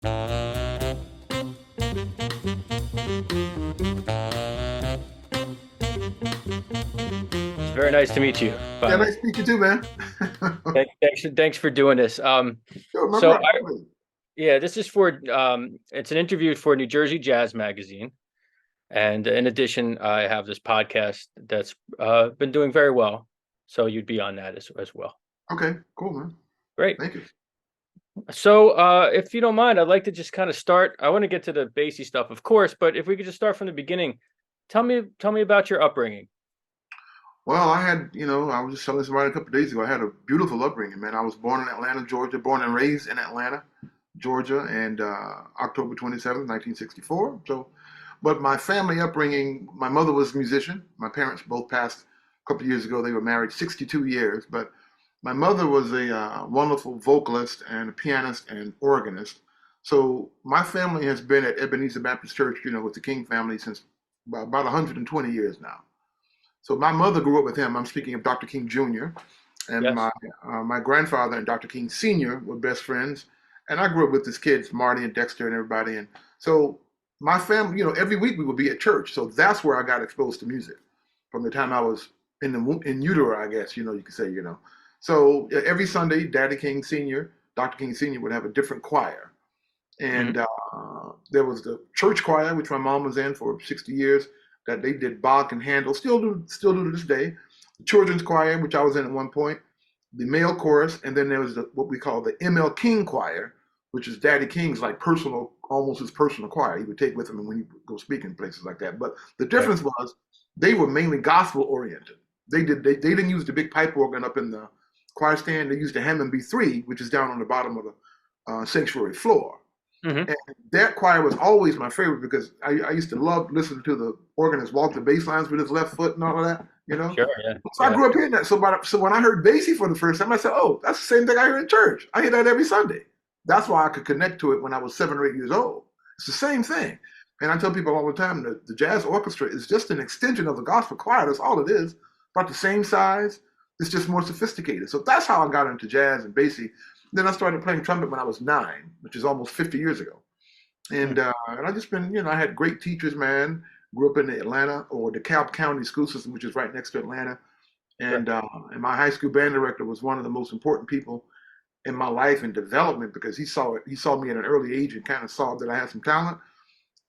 It's very nice to meet you, Yeah, finally. nice to meet you too, man. Thanks for doing this. Sure, my So brother. I, yeah, this is for it's an interview for New Jersey Jazz Magazine, and in addition, I have this podcast that's been doing very well. So you'd be on that as well. Okay, cool, man. Great. Thank you. So if you don't mind, I'd like to just kind of start. I want to get to the Basie stuff, of course, but if we could just start from the beginning, tell me about your upbringing. Well, I was just telling somebody a couple of days ago, I had a beautiful upbringing, man. I was born in Atlanta, Georgia, born and raised in Atlanta, Georgia, and October 27th, 1964. So, but my family upbringing, my mother was a musician. My parents both passed a couple of years ago. They were married 62 years, but my mother was a wonderful vocalist and a pianist and organist. So my family has been at Ebenezer Baptist Church, with the King family since about 120 years now. So my mother grew up with him. I'm speaking of Dr. King Jr. and my Yes. my grandfather and Dr. King Sr. were best friends. And I grew up with his kids, Marty and Dexter and everybody. And so my family, every week we would be at church. So that's where I got exposed to music from the time I was in utero, I guess, you could say. So every Sunday, Daddy King Sr., Dr. King Sr. would have a different choir. Hmm. And there was the church choir, which my mom was in for 60 years, that they did Bach and Handel, still do to this day. The children's choir, which I was in at one point, the male chorus, and then there was what we call the M.L. King choir, which is Daddy King's like personal, almost his personal choir. He would take with him when he would go speak in places like that. But the Right. difference was they were mainly gospel oriented. They didn't use the big pipe organ up in the choir stand. They used the Hammond B3, which is down on the bottom of the sanctuary floor. Hmm. And that choir was always my favorite because I used to love listening to the organist walk the bass lines with his left foot and all of that. Sure. Yeah. So I Yeah. grew up hearing that. So when I heard Basie for the first time, I said, "Oh, that's the same thing I hear in church. I hear that every Sunday." That's why I could connect to it when I was 7 or 8 years old. It's the same thing. And I tell people all the time that the jazz orchestra is just an extension of the gospel choir. That's all it is. About the same size. It's just more sophisticated. So that's how I got into jazz and Basie. Then I started playing trumpet when I was 9, which is almost 50 years ago. And I just been, I had great teachers, man. Grew up in the Atlanta or DeKalb County school system, which is right next to Atlanta. Right. And my high school band director was one of the most important people in my life and development because he saw it. He saw me at an early age and kind of saw that I had some talent.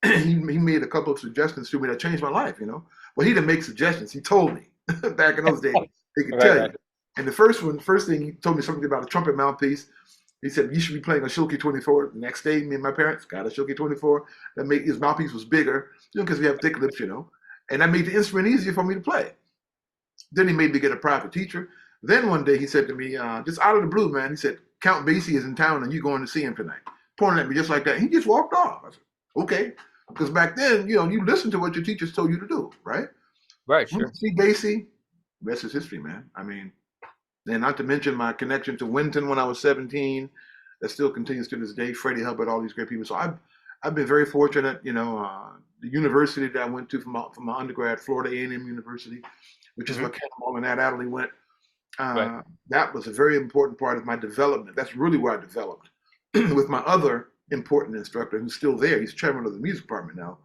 He made a couple of suggestions to me that changed my life. Well, he didn't make suggestions. He told me back in those days. He could Right. tell you. Right. And the first thing he told me something about a trumpet mouthpiece. He said you should be playing a Shilke 24. The next day, me and my parents got a Shilke 24. That made his mouthpiece was bigger, because we have thick lips. And that made the instrument easier for me to play. Then he made me get a private teacher. Then one day he said to me, just out of the blue, man, he said, Count Basie is in town and you're going to see him tonight. Pointing at me just like that. He just walked off. I said, okay. Because back then, you listen to what your teachers told you to do, right? Right. Went Sure. to see Basie. The rest is history, man. I mean, and not to mention my connection to Winton when I was 17, that still continues to this day. Freddie Hubbard, all these great people. So I've been very fortunate. The university that I went to from my undergrad, Florida A&M University, which is where Hmm. Cannonball and Nat Adderley went. Right. That was a very important part of my development. That's really where I developed with my other important instructor, who's still there. He's chairman of the music department now,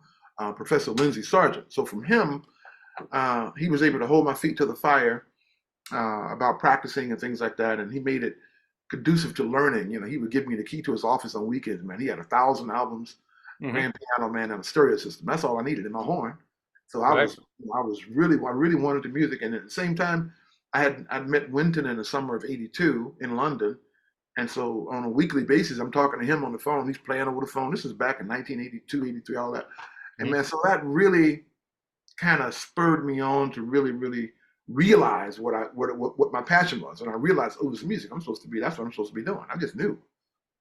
Professor Lindsay Sargent. So from him, he was able to hold my feet to the fire about practicing and things like that, and he made it conducive to learning. He would give me the key to his office on weekends. Man, he had 1,000 albums, Hmm. grand piano, man, and a stereo system. That's all I needed in my horn. So I Right. was, I really wanted the music, and at the same time, I'd met Winton in the summer of '82 in London, and so on a weekly basis, I'm talking to him on the phone. He's playing over the phone. This is back in 1982, '83, all that, and Hmm. man, so that really kind of spurred me on to really, really realize what my passion was. And I realized, oh, it's music. That's what I'm supposed to be doing. I just knew.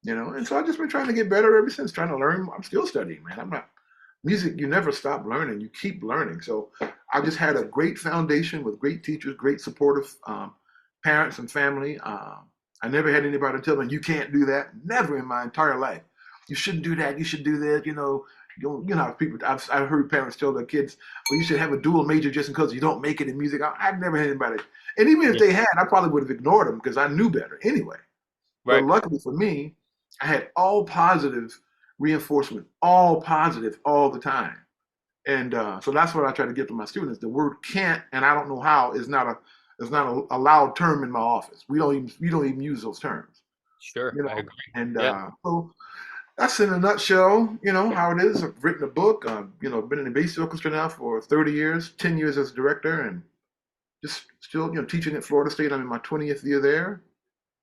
And so I've just been trying to get better ever since, trying to learn. I'm still studying, man. I'm not music. You never stop learning. You keep learning. So I just had a great foundation with great teachers, great supportive parents and family. I never had anybody tell me you can't do that. Never in my entire life. You shouldn't do that. You should do that. How people. I've heard parents tell their kids, "Well, you should have a dual major just because you don't make it in music." I've never had anybody, and even if Yeah. they had, I probably would have ignored them because I knew better anyway. But Right. luckily for me, I had all positive. reinforcement, all positive all the time. And so that's what I try to get to my students. The word can't, and I don't know how, is not a loud term in my office. We don't even use those terms, Sure, you I know. agree. And Yeah. so that's in a nutshell, how it is. I've written a book. Been in the Basie Orchestra now for 30 years, 10 years as a director, and just still, teaching at Florida State. I'm in my 20th year there.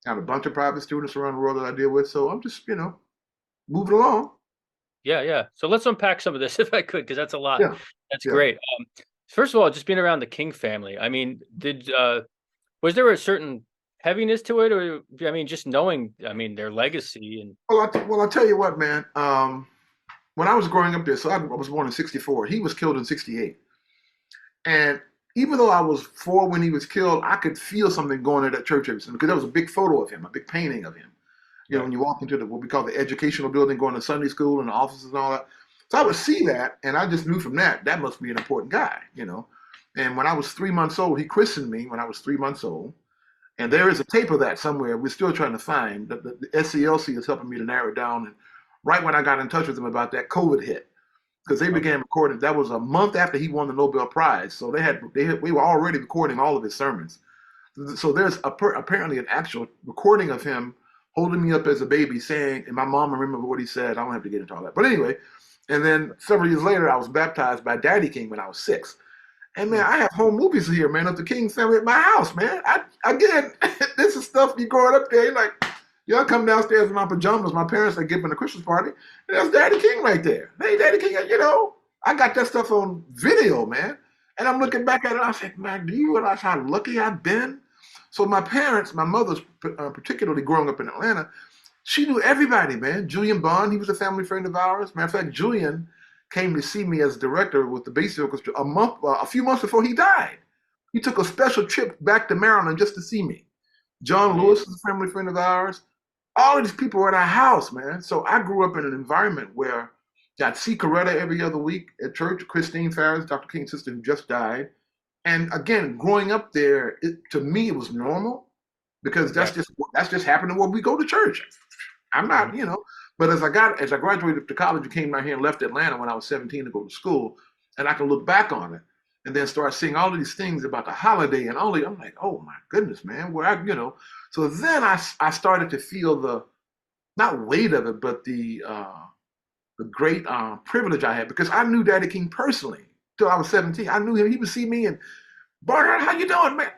Got a bunch of private students around the world that I deal with. So I'm just, moving along. Yeah, yeah. So let's unpack some of this if I could, because that's a lot. Yeah, That's yeah. great. First of all, just being around the King family. I mean, did was there a certain heaviness to it, or I mean, just knowing, I mean, their legacy and Well, I'll tell you what, man. When I was growing up there, so I was born in '64. He was killed in '68, and even though I was 4 when he was killed, I could feel something going in that church every Sunday because there was a big photo of him, a big painting of him. right. When you walk into what we call the educational building, going to Sunday school and the offices and all that. So I would see that, and I just knew from that must be an important guy. And when I was 3 months old, he christened me when I was 3 months old. And Mhm. there is a tape of that somewhere. We're still trying to find. The SCLC is helping me to narrow it down. And right when I got in touch with them about that, COVID hit because they Okay. began recording. That was a month after he won the Nobel Prize, so we were already recording all of his sermons. So there's apparently an actual recording of him holding me up as a baby saying, and my mom remembered what he said. I don't have to get into all that. But anyway, and then several years later, I was baptized by Daddy King when I was 6. And man, Mm. I have home movies here, man, of the King family at my house, man. Again, this is stuff you growing up there. You're like, y'all come downstairs in my pajamas. My parents are giving a Christmas party. And that's Daddy King right there. Hey, Daddy King, I got that stuff on video, man. And I'm Yeah. looking back at it, I said, man, do you realize how lucky I've been? So my parents, my mother's particularly growing up in Atlanta, she knew everybody, man. Julian Bond, he was a family friend of ours. Matter of fact, Julian came to see me as director with the Basie Orchestra a few months before he died. He took a special trip back to Maryland just to see me. John Lewis Amazing. is a family friend of ours. All of these people were at our house, man. So I grew up in an environment where I'd see Coretta every other week at church. Christine Farris, Dr. King's sister, who just died. And again, growing up there, to me, it was normal because Right. that's just happening when we go to church. I'm Mhm. not. But as I graduated to college and came out here and left Atlanta when I was 17 to go to school, and I can look back on it and then start seeing all of these things about the holiday and I'm like, oh my goodness, man, So then I started to feel the not weight of it, but the great privilege I had because I knew Daddy King personally till I was 17. I knew him. He would see me and Barnhart, how you doing, man?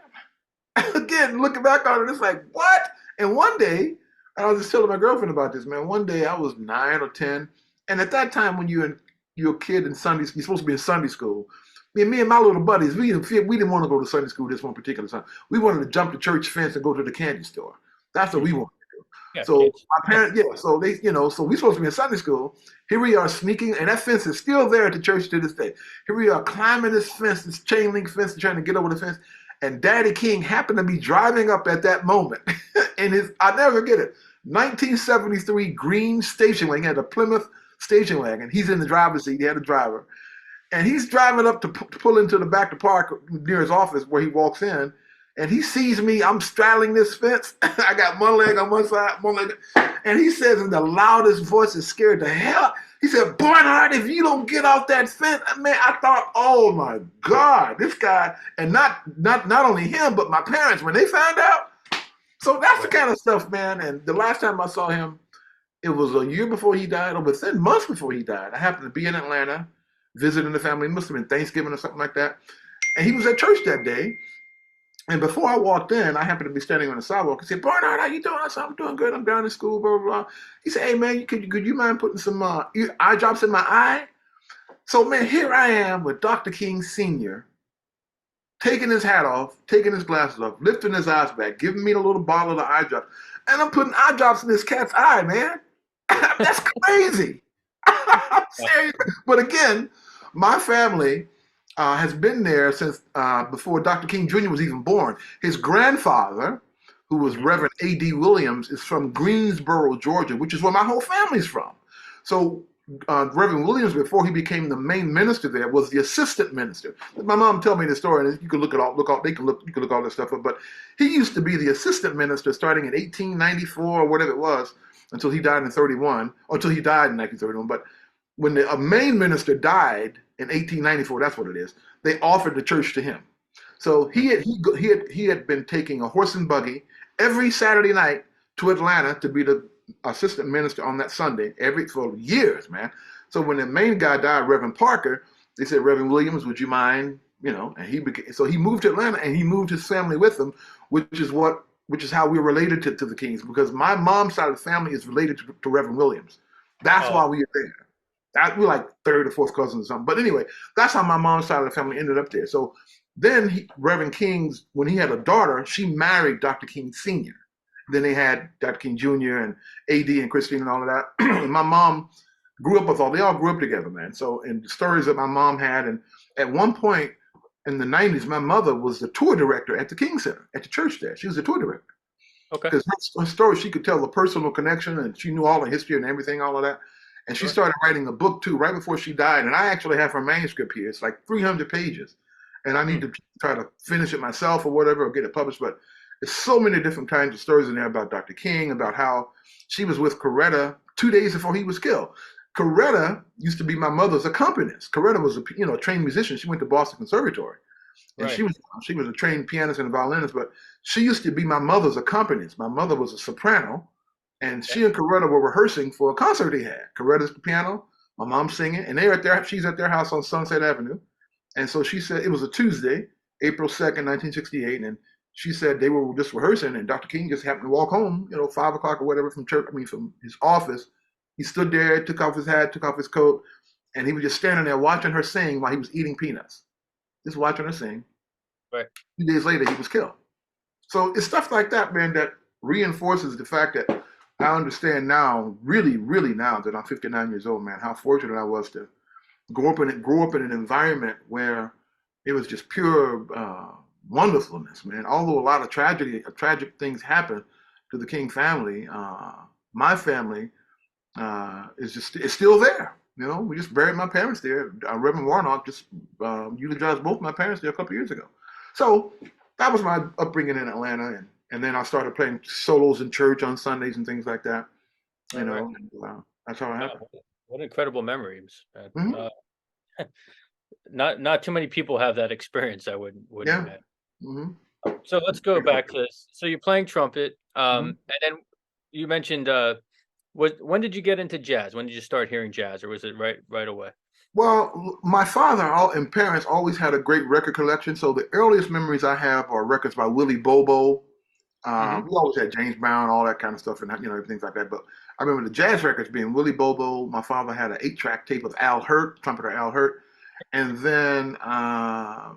Again, looking back on it, it's like, what? And one day, I was just telling my girlfriend about this, man. One day I was 9 or 10. And at that time, when you're a kid in you're supposed to be in Sunday school. Me and my little buddies, we didn't want to go to Sunday school this one particular Sunday. We wanted to jump the church fence and go to the candy store. That's what we Mhm. wanted. Yeah, So kids. my parents, yeah, so so we supposed to be in Sunday school. Here we are sneaking, and that fence is still there at the church to this day. Here we are climbing this fence, this chain link fence, trying to get over the fence. And Daddy King happened to be driving up at that moment in I'll never forget it, 1973 green station wagon. He had a Plymouth station wagon. He's in the driver's seat. He had a driver. And he's driving up to pull into the back to park near his office where he walks in. And he sees me, I'm straddling this fence. I got one leg on one side, one leg. And he says in the loudest voice, is scared to hell. He said, Barnhart, if you don't get off that fence, man, I thought, oh my God, this guy, and not only him, but my parents, when they found out. So that's the Right. kind of stuff, man. And the last time I saw him, it was a year before he died, or within months before he died. I happened to be in Atlanta visiting the family. It must have been Thanksgiving or something like that. And he was at church that day. And before I walked in, I happened to be standing on the sidewalk. He said, Barnhart, how you doing? I said, I'm doing good. I'm down in school, blah, blah, blah. He said, hey, man, could you mind putting some eye drops in my eye? So, man, here I am with Dr. King Sr. taking his hat off, taking his glasses off, lifting his eyes back, giving me the little bottle of the eye drops. And I'm putting eye drops in this cat's eye, man. That's crazy. I'm Yeah. serious. But again, my family has been there since before Dr. King Jr. was even born. His grandfather, who was Mhm. Reverend A.D. Williams, is from Greensboro, Georgia, which is where my whole family's from. So Reverend Williams, before he became the main minister there, was the assistant minister. My mom told me the story, and you can you can look all this stuff up. But he used to be the assistant minister starting in 1894 or whatever it was, until he died in 31, or until he died in 1931. But when the main minister died in 1894, that's what it is, they offered the church to him. So he had been taking a horse and buggy every Saturday night to Atlanta to be the assistant minister on that Sunday for years, man. So when the main guy died, Reverend Parker, they said, Reverend Williams, would you mind, And he moved to Atlanta, and he moved his family with him, which is how we're related to the Kings, because my mom's side of the family is related to Reverend Williams. That's Oh, why we are there. We're like third or fourth cousins or something. But anyway, that's how my mom's side of the family ended up there. So then Reverend King's, when he had a daughter, she married Dr. King Sr. Then they had Dr. King Jr. and AD and Christine and all of that. My mom grew up with they all grew up together, man. So, and the stories that my mom had, and at one point in the 90s, my mother was the tour director at the King Center, at the church there. She was the tour director. okay. Because her story, she could tell the personal connection, and she knew all the history and everything, all of that. And she Sure. started writing a book too, right before she died. And I actually have her manuscript here. It's like 300 pages. And I need Hmm. to try to finish it myself or whatever, or get it published. But there's so many different kinds of stories in there about Dr. King, about how she was with Coretta 2 days before he was killed. Coretta used to be my mother's accompanist. Coretta was a trained musician. She went to Boston Conservatory, and Right. she was a trained pianist and a violinist. But she used to be my mother's accompanist. My mother was a soprano, and Okay. she and Coretta were rehearsing for a concert they had. Coretta's the piano, my mom's singing, and they're at their she's at their house on Sunset Avenue. And so she said it was a Tuesday, April 2nd, 1968, and she said they were just rehearsing, and Dr. King just happened to walk home, 5 o'clock or whatever from church. I mean, from his office. He stood there, took off his hat, took off his coat, and he was just standing there watching her sing while he was eating peanuts, just watching her sing. Right. 2 days later, he was killed. So it's stuff like that, man, that reinforces the fact that I understand now, really, really now that I'm 59 years old, man, how fortunate I was to grow up in an environment where it was just pure wonderfulness, man. Although a lot of tragic things happened to the King family, my family is still there. We just buried my parents there. Reverend Warnock just eulogized both my parents there a couple years ago. So that was my upbringing in Atlanta, and then I started playing solos in church on Sundays and things like that. All right. And, that's how it happened. Wow. What incredible memories, man. Hmm. Not too many people have that experience, I wouldn't Yeah. imagine. Hmm. So let's go back to this. So you're playing trumpet, Hmm. and then you mentioned when did you get into jazz? When did you start hearing jazz, or was it right away? Well, my father and parents always had a great record collection. So the earliest memories I have are records by Willie Bobo. Hmm. We always had James Brown, all that kind of stuff, and everything like that. But I remember the jazz records being Willie Bobo. My father had an 8-track tape of Al Hurt, trumpeter Al Hurt, and then I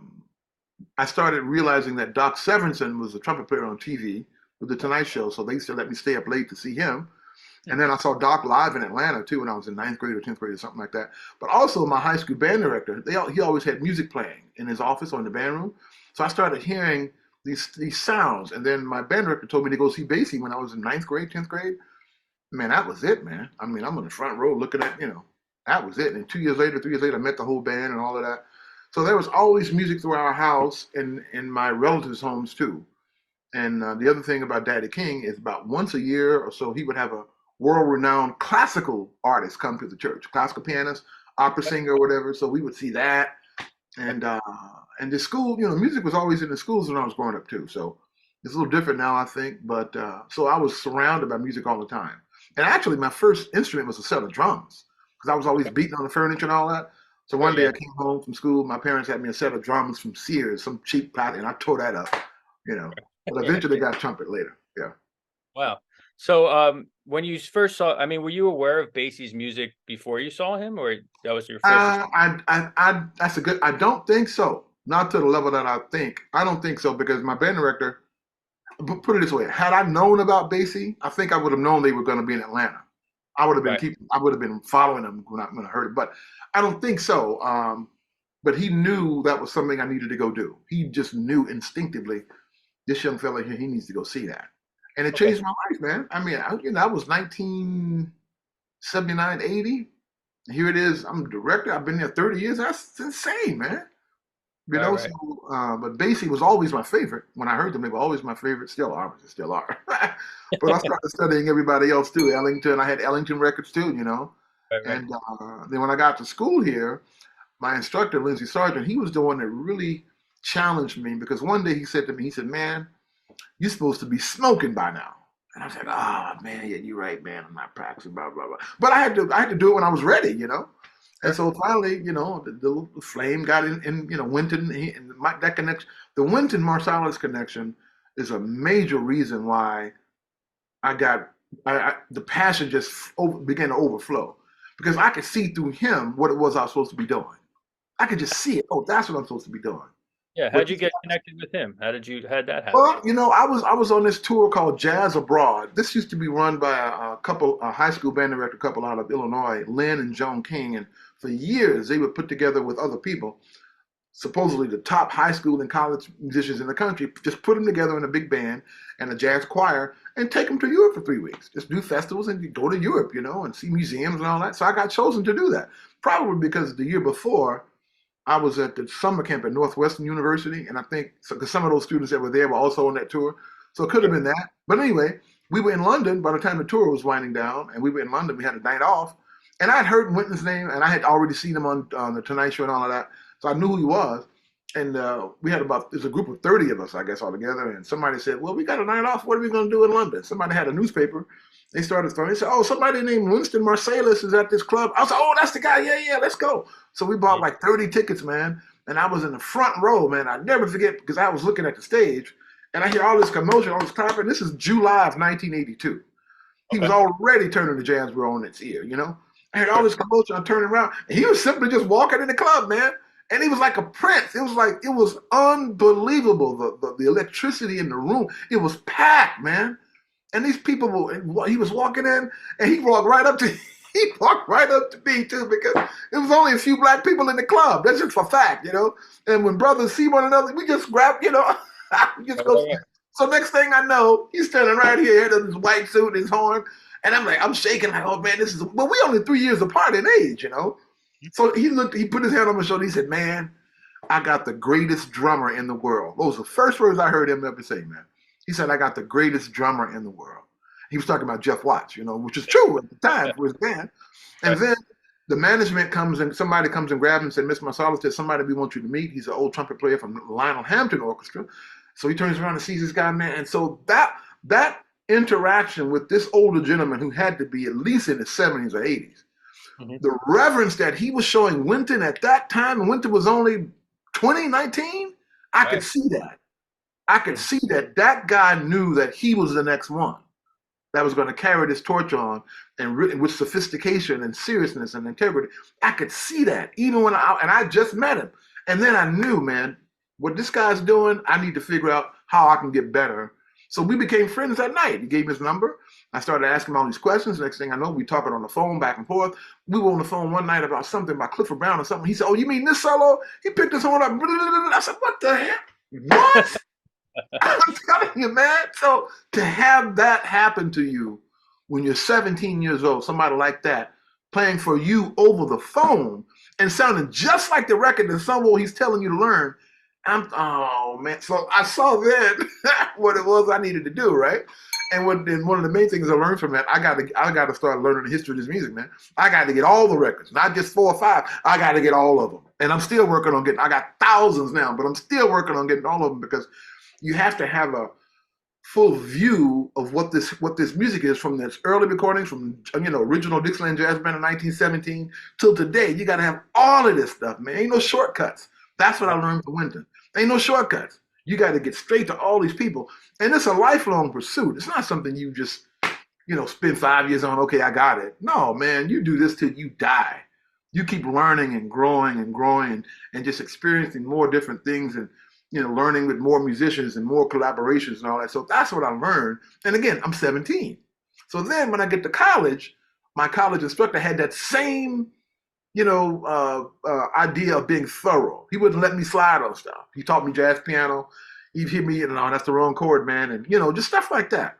started realizing that Doc Severinsen was a trumpet player on TV with the Tonight Show. So they used to let me stay up late to see him. And then I saw Doc live in Atlanta too when I was in ninth grade or 10th grade or something like that. But also my high school band director, he always had music playing in his office or in the band room. So I started hearing these sounds. And then my band director told me to go see Basie when I was in ninth grade, 10th grade. Man, that was it, man. I mean, I'm in the front row looking at, that was it. And 2 years later, 3 years later, I met the whole band and all of that. So there was always music through our house and in my relatives' homes too. And the other thing about Daddy King is about once a year or so, he would have a world-renowned classical artist come to the church, classical pianist, opera singer, or whatever. So we would see that, and the school, music was always in the schools when I was growing up too. So it's a little different now, I think. But so I was surrounded by music all the time. And actually, my first instrument was a set of drums because I was always Okay. beating on the furniture and all that. So Right. one day Yeah. I came home from school, my parents had me a set of drums from Sears, some cheap plat, and I tore that up, you know. But eventually got trumpet later. Yeah. Wow. So when you first saw, I mean, were you aware of Basie's music before you saw him, or that was your first? That's a good. I don't think so. Not to the level that I think. I don't think so because my band director. Put it this way: had I known about Basie, I think I would have known they were going to be in Atlanta. I would have been Right. keeping. I would have been following them when I heard it. But I don't think so. But he knew that was something I needed to go do. He just knew instinctively this young fella here. He needs to go see that, and it Okay. changed my life, man. I mean, I was 1979, 80. Here it is. I'm a director. I've been there 30 years. That's insane, man. You Right, know, so right. but Basie was always my favorite. When I heard them, they were always my favorite. Still are, still are. But I started studying everybody else too. Ellington, I had Ellington records too, you know. Right, right. And then when I got to school here, my instructor, Lindsey Sargent, he was the one that really challenged me because one day he said to me, he said, "Man, you're supposed to be smoking by now." And I was like, "Ah, oh, man, yeah, you're right, man. I'm not practicing, blah blah blah." But I had to do it when I was ready, you know. And Sure. so finally, you know, the flame got in, you know, Winton and that connection, the Winton Marsalis connection is a major reason why I got the passion just began to overflow because I could see through him what it was I was supposed to be doing. I could just see it. Oh, that's what I'm supposed to be doing. Yeah. What How'd you these get guys. connected with him? How'd that happen? Well, you know, I was on this tour called Jazz Abroad. This used to be run by a high school band director couple out of Illinois, Lynn and Joan King, and for years they would put together with other people supposedly the top high school and college musicians in the country, just put them together in a big band and a jazz choir and take them to Europe for 3 weeks. Just do festivals and go to Europe, you know, and see museums and all that. So I got chosen to do that. Probably because the year before I was at the summer camp at Northwestern University, and I think because some of those students that were there were also on that tour, so it could have Sure. been that. But anyway, we were in London by the time the tour was winding down, and we were in London. We had a night off, and I'd heard Wynton's name, and I had already seen him on the Tonight Show and all of that, so I knew who he was. And we had there's a group of 30 of us, I guess, all together. And somebody said, "Well, we got a night off. What are we going to do in London?" Somebody had a newspaper. They started throwing. They said, "Oh, somebody named Winston Marsalis is at this club." I was like, "Oh, that's the guy. Yeah, yeah, let's go." So we bought Yeah. like 30 tickets, man. And I was in the front row, man. I never forget because I was looking at the stage and I hear all this commotion, all this clapping. This is July of 1982. He was Okay. already turning the jazz world on its ear, you know? I heard all Sure. this commotion. I turned around and he was simply just walking in the club, man. And he was like a prince. It was unbelievable. The electricity in the room, it was packed, man. And these people were, he was walking in and he walked right up to, he walked right up to me too because there was only a few black people in the club. That's just a fact, you know? And when brothers see one another, we just grab, you know, we just Right, go. right, right. So next thing I know, he's standing right here, head of his white suit and his horn. And I'm like, I'm shaking like, oh man, this is, well, we only 3 years apart in age, you know? So he put his hand on my shoulder. He said, "Man, I got the greatest drummer in the world." Those were the first words I heard him ever say, man. He said, "I got the greatest drummer in the world." He was talking about Jeff Watts, you know, which is true at the time Yeah. for his band. And Right. then the management comes and somebody comes and grabs him and said, "Mr. Marsalis, there's somebody we want you to meet. He's an old trumpet player from the Lionel Hampton Orchestra." So he turns around and sees this guy, man. And so that interaction with this older gentleman who had to be at least in his 70s or 80s, Hmm. the reverence that he was showing Wynton at that time, and Wynton was only 2019, I could Right. see that. I could Hmm. see that that guy knew that he was the next one that was going to carry this torch on and with sophistication and seriousness and integrity. I could see that even and I just met him. And then I knew, man, what this guy's doing, I need to figure out how I can get better. So we became friends that night. He gave me his number. I started asking him all these questions. Next thing I know, we talking on the phone back and forth. We were on the phone one night about something about Clifford Brown or something. He said, "Oh, you mean this solo?" He picked his horn up. I said, "What the hell? What?" I'm telling you, man. So to have that happen to you when you're 17 years old, somebody like that playing for you over the phone and sounding just like the record and solo he's telling you to learn, oh man. So I saw then what it was I needed to do, right? And one of the main things I learned from that, I got to start learning the history of this music, man. I got to get all the records, not just 4 or 5. I got to get all of them, and I'm still working on getting. I got thousands now, but I'm still working on getting all of them because you have to have a full view of what this music is from its early recordings from original Dixieland Jazz Band in 1917 till today. You got to have all of this stuff, man. Ain't no shortcuts. That's what I learned from Wynton. Ain't no shortcuts. You got to get straight to all these people, and it's a lifelong pursuit. It's not something you just spend 5 years on. Okay, I got it. No, man, you do this till you die. You keep learning and growing and growing and just experiencing more different things and learning with more musicians and more collaborations and all that. So that's what I learned. And again, I'm 17. So then when I get to college, my college instructor had that same, idea of being thorough. He wouldn't let me slide on stuff. He taught me jazz piano. He'd hear me, and oh, that's the wrong chord, man, and just stuff like that.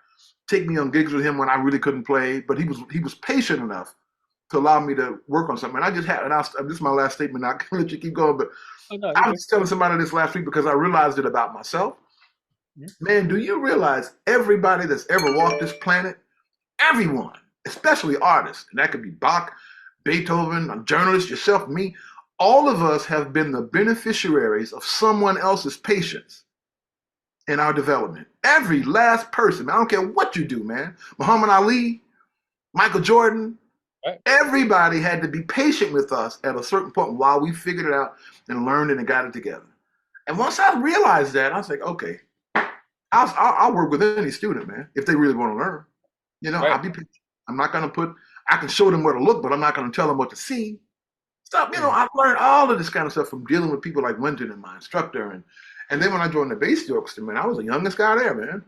Take me on gigs with him when I really couldn't play, but he was patient enough to allow me to work on something. And I just had, and this is my last statement. I can let you keep going, but Oh no, you're I was good. just telling somebody this last week because I realized it about myself. Mhm. Man, do you realize everybody that's ever walked this planet, everyone, especially artists, and that could be Bach, Beethoven, a journalist, yourself, me, all of us have been the beneficiaries of someone else's patience in our development. Every last person, I don't care what you do, man. Muhammad Ali, Michael Jordan, Right. everybody had to be patient with us at a certain point while we figured it out and learned it and got it together. And once I realized that, I was like, okay, I'll work with any student, man, if they really want to learn. Right. I'll be patient. I'm not going to I can show them where to look, but I'm not going to tell them what to see. Stuff, Mhm. I've learned all of this kind of stuff from dealing with people like Winton and my instructor. And then when I joined the Basie Orchestra, man, I was the youngest guy there, man.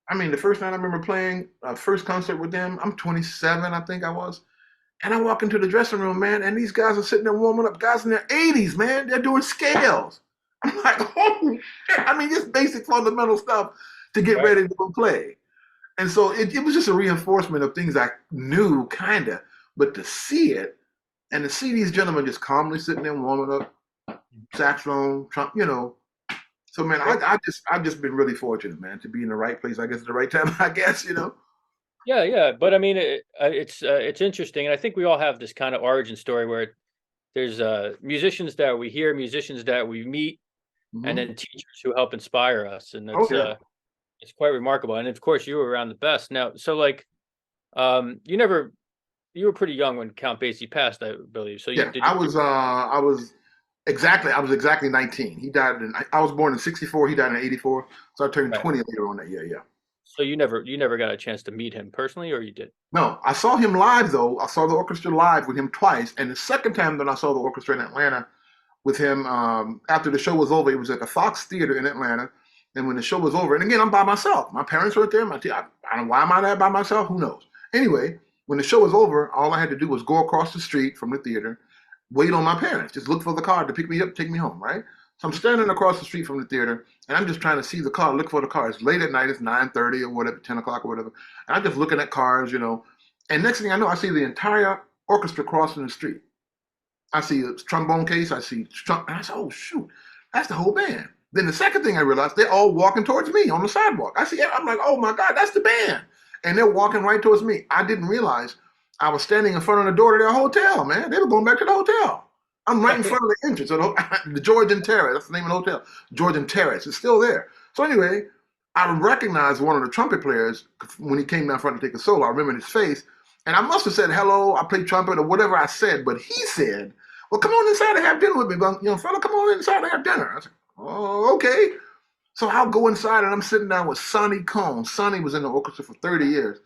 I mean, the first night I remember playing first concert with them, I'm 27, I think I was. And I walk into the dressing room, man, and these guys are sitting there warming up. Guys in their 80s, man, they're doing scales. I'm like, oh, shit. I mean, just basic fundamental stuff to get Right. ready to go play. And so it was just a reinforcement of things I knew, kind of, but to see it and to see these gentlemen just calmly sitting there warming up, saxophone, trump, So man, Right. I've just been really fortunate, man, to be in the right place, I guess, at the right time, I guess. Yeah, yeah, but I mean, it's interesting, and I think we all have this kind of origin story where there's musicians that we hear, musicians that we meet, and Hmm. then teachers who help inspire us, and Oh yeah. it's quite remarkable. And of course, you were around the best. Now, so like, you were pretty young when Count Basie passed, I believe. So you Yeah, did you? I was exactly 19. I was born in 64, he died in 84. So I turned Right. 20 later on that year, yeah. So you never got a chance to meet him personally, or you did? No, I saw him live though. I saw the orchestra live with him twice. And the second time that I saw the orchestra in Atlanta with him, after the show was over, it was at the Fox Theater in Atlanta. And when the show was over, and again, I'm by myself. My parents weren't there. I don't know why am I there by myself? Who knows? Anyway, when the show was over, all I had to do was go across the street from the theater, wait on my parents, just look for the car to pick me up, take me home, right? So I'm standing across the street from the theater, and I'm just trying to see the car, look for the car. It's late at night, it's 9:30 or whatever, 10 o'clock or whatever. And I'm just looking at cars. And next thing I know, I see the entire orchestra crossing the street. I see a trombone case, I see and I said, oh shoot, that's the whole band. Then the second thing I realized, they're all walking towards me on the sidewalk. I'm like, oh my God, that's the band. And they're walking right towards me. I didn't realize I was standing in front of the door to their hotel, man. They were going back to the hotel. I'm right in front of the entrance of the Georgian Terrace. That's the name of the hotel. Georgian Terrace. It's still there. So anyway, I recognized one of the trumpet players when he came down front to take a solo. I remember his face. And I must have said, hello, I play trumpet or whatever I said. But he said, well, come on inside and have dinner with me, fella, come on inside and have dinner. I said, oh, okay. So I'll go inside and I'm sitting down with Sonny Cohn. Sonny was in the orchestra for 30 years.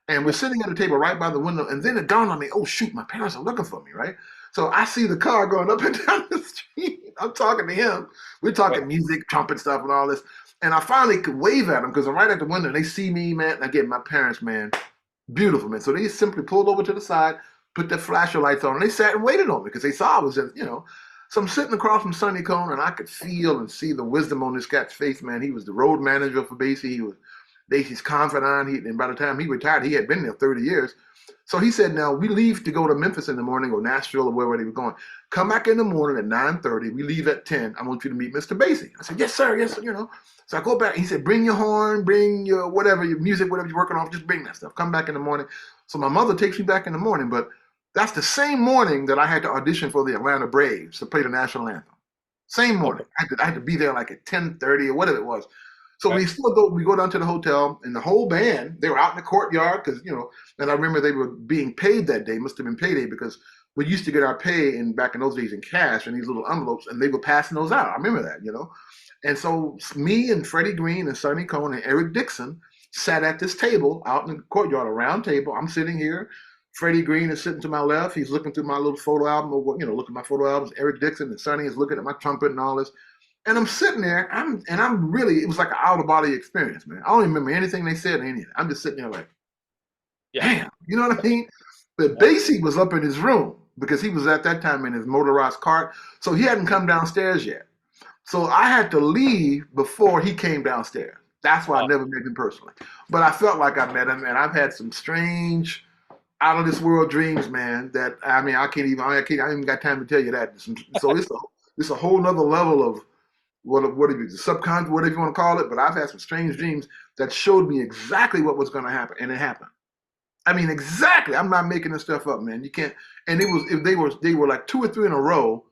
And we're sitting at a table right by the window. And then it dawned on me, oh, shoot, my parents are looking for me, right? So I see the car going up and down the street. I'm talking to him. We're Right. talking music, trumpet stuff, and all this. And I finally could wave at them because I'm right at the window and they see me, man. And again, my parents, man, beautiful, man. So they simply pulled over to the side, put their flasher lights on, and they sat and waited on me because they saw I was in. So I'm sitting across from Sonny Cohn, and I could feel and see the wisdom on this cat's face, man. He was the road manager for Basie. He was Basie's confidant. And by the time he retired, he had been there 30 years. So he said, now we leave to go to Memphis in the morning or Nashville or wherever they were going. Come back in the morning at 9:30. We leave at 10. I want you to meet Mr. Basie. I said, yes, sir. Yes, sir. So I go back. He said, bring your horn, bring your whatever, your music, whatever you're working on. Just bring that stuff. Come back in the morning. So my mother takes me back in the morning. But that's the same morning that I had to audition for the Atlanta Braves to play the national anthem. Same morning. Okay. I had to be there like at 10:30 or whatever it was. So Right. we go down to the hotel, and the whole band, they were out in the courtyard because. And I remember they were being paid that day. Must have been payday because we used to get our pay back in those days in cash in these little envelopes, and they were passing those out. I remember that. And so me and Freddie Green and Sonny Cohn and Eric Dixon sat at this table out in the courtyard, a round table. I'm sitting here. Freddie Green is sitting to my left. He's looking through my little photo album, or looking at my photo albums. Eric Dixon and Sonny is looking at my trumpet and all this. And I'm sitting there. I'm really. It was like an out of body experience, man. I don't even remember anything they said or anything. I'm just sitting there like, Yeah. damn, you know what I mean? But Yeah. Basie was up in his room because he was at that time in his motorized cart. So he hadn't come downstairs yet. So I had to leave before he came downstairs. That's why I Oh, never met him personally. But I felt like I met him, and I've had some strange out of this world dreams, man. That I mean, I ain't even got time to tell you that. So it's a whole nother level of what if it's subconscious, whatever you want to call it. But I've had some strange dreams that showed me exactly what was going to happen, and it happened. I mean, exactly. I'm not making this stuff up, man. You can't. And it was if they were like 2 or 3 in a row,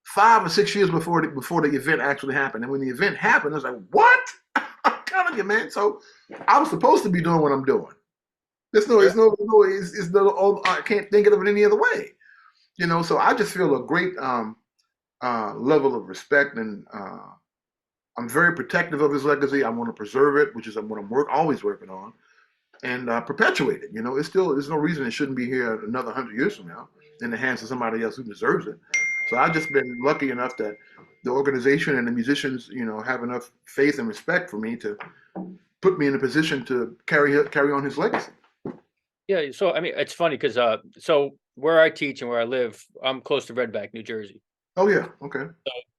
5 or 6 years before the event actually happened. And when the event happened, I was like, what? I'm telling you, man. So I was supposed to be doing what I'm doing. There's no, Yeah. it's no. Oh, I can't think of it any other way. So I just feel a great level of respect, and I'm very protective of his legacy. I want to preserve it, which is what I'm always working on, and perpetuate it. It's still there's no reason it shouldn't be here another 100 years from now in the hands of somebody else who deserves it. So I've just been lucky enough that the organization and the musicians, have enough faith and respect for me to put me in a position to carry on his legacy. Yeah, so I mean, it's funny because so where I teach and where I live, I'm close to Red Bank, New Jersey. Oh yeah, okay,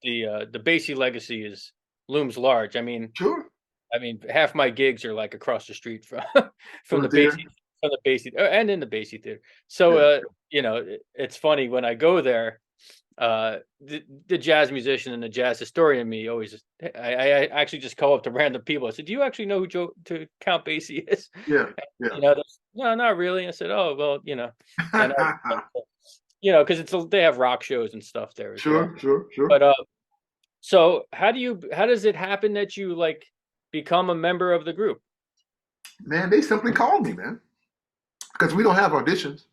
The Basie legacy is looms large. sure. I mean, half my gigs are like across the street from from From the the theater, Basie and in the Basie theater. So yeah, it's funny when I go there. The jazz musician and the jazz historian in me always I actually just call up to random people. I said, "Do you actually know who Count Basie is?" yeah, yeah. No, not really. I said, "Oh well, and because they have rock shows and stuff there as well." Sure, sure, sure. But so how does it happen that you like become a member of the group? Man, they simply called me, man, because we don't have auditions.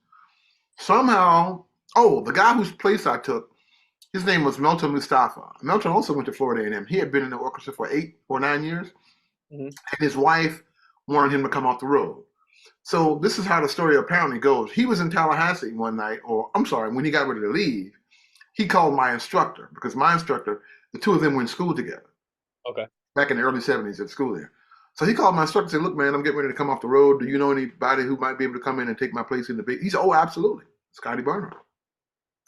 Somehow, oh, the guy whose place I took, his name was Melton Mustafa. Melton also went to Florida A&M. He had been in the orchestra for 8 or 9 years, Mhm. and his wife wanted him to come off the road. So this is how the story apparently goes. He was in Tallahassee one night, or I'm sorry, when he got ready to leave, he called my instructor because my instructor, the two of them were in school together Okay. back in the early 70s at school there. So he called my instructor and said, look, man, I'm getting ready to come off the road. Do you know anybody who might be able to come in and take my place in the big? He said, oh, absolutely. Scotty Barnhart.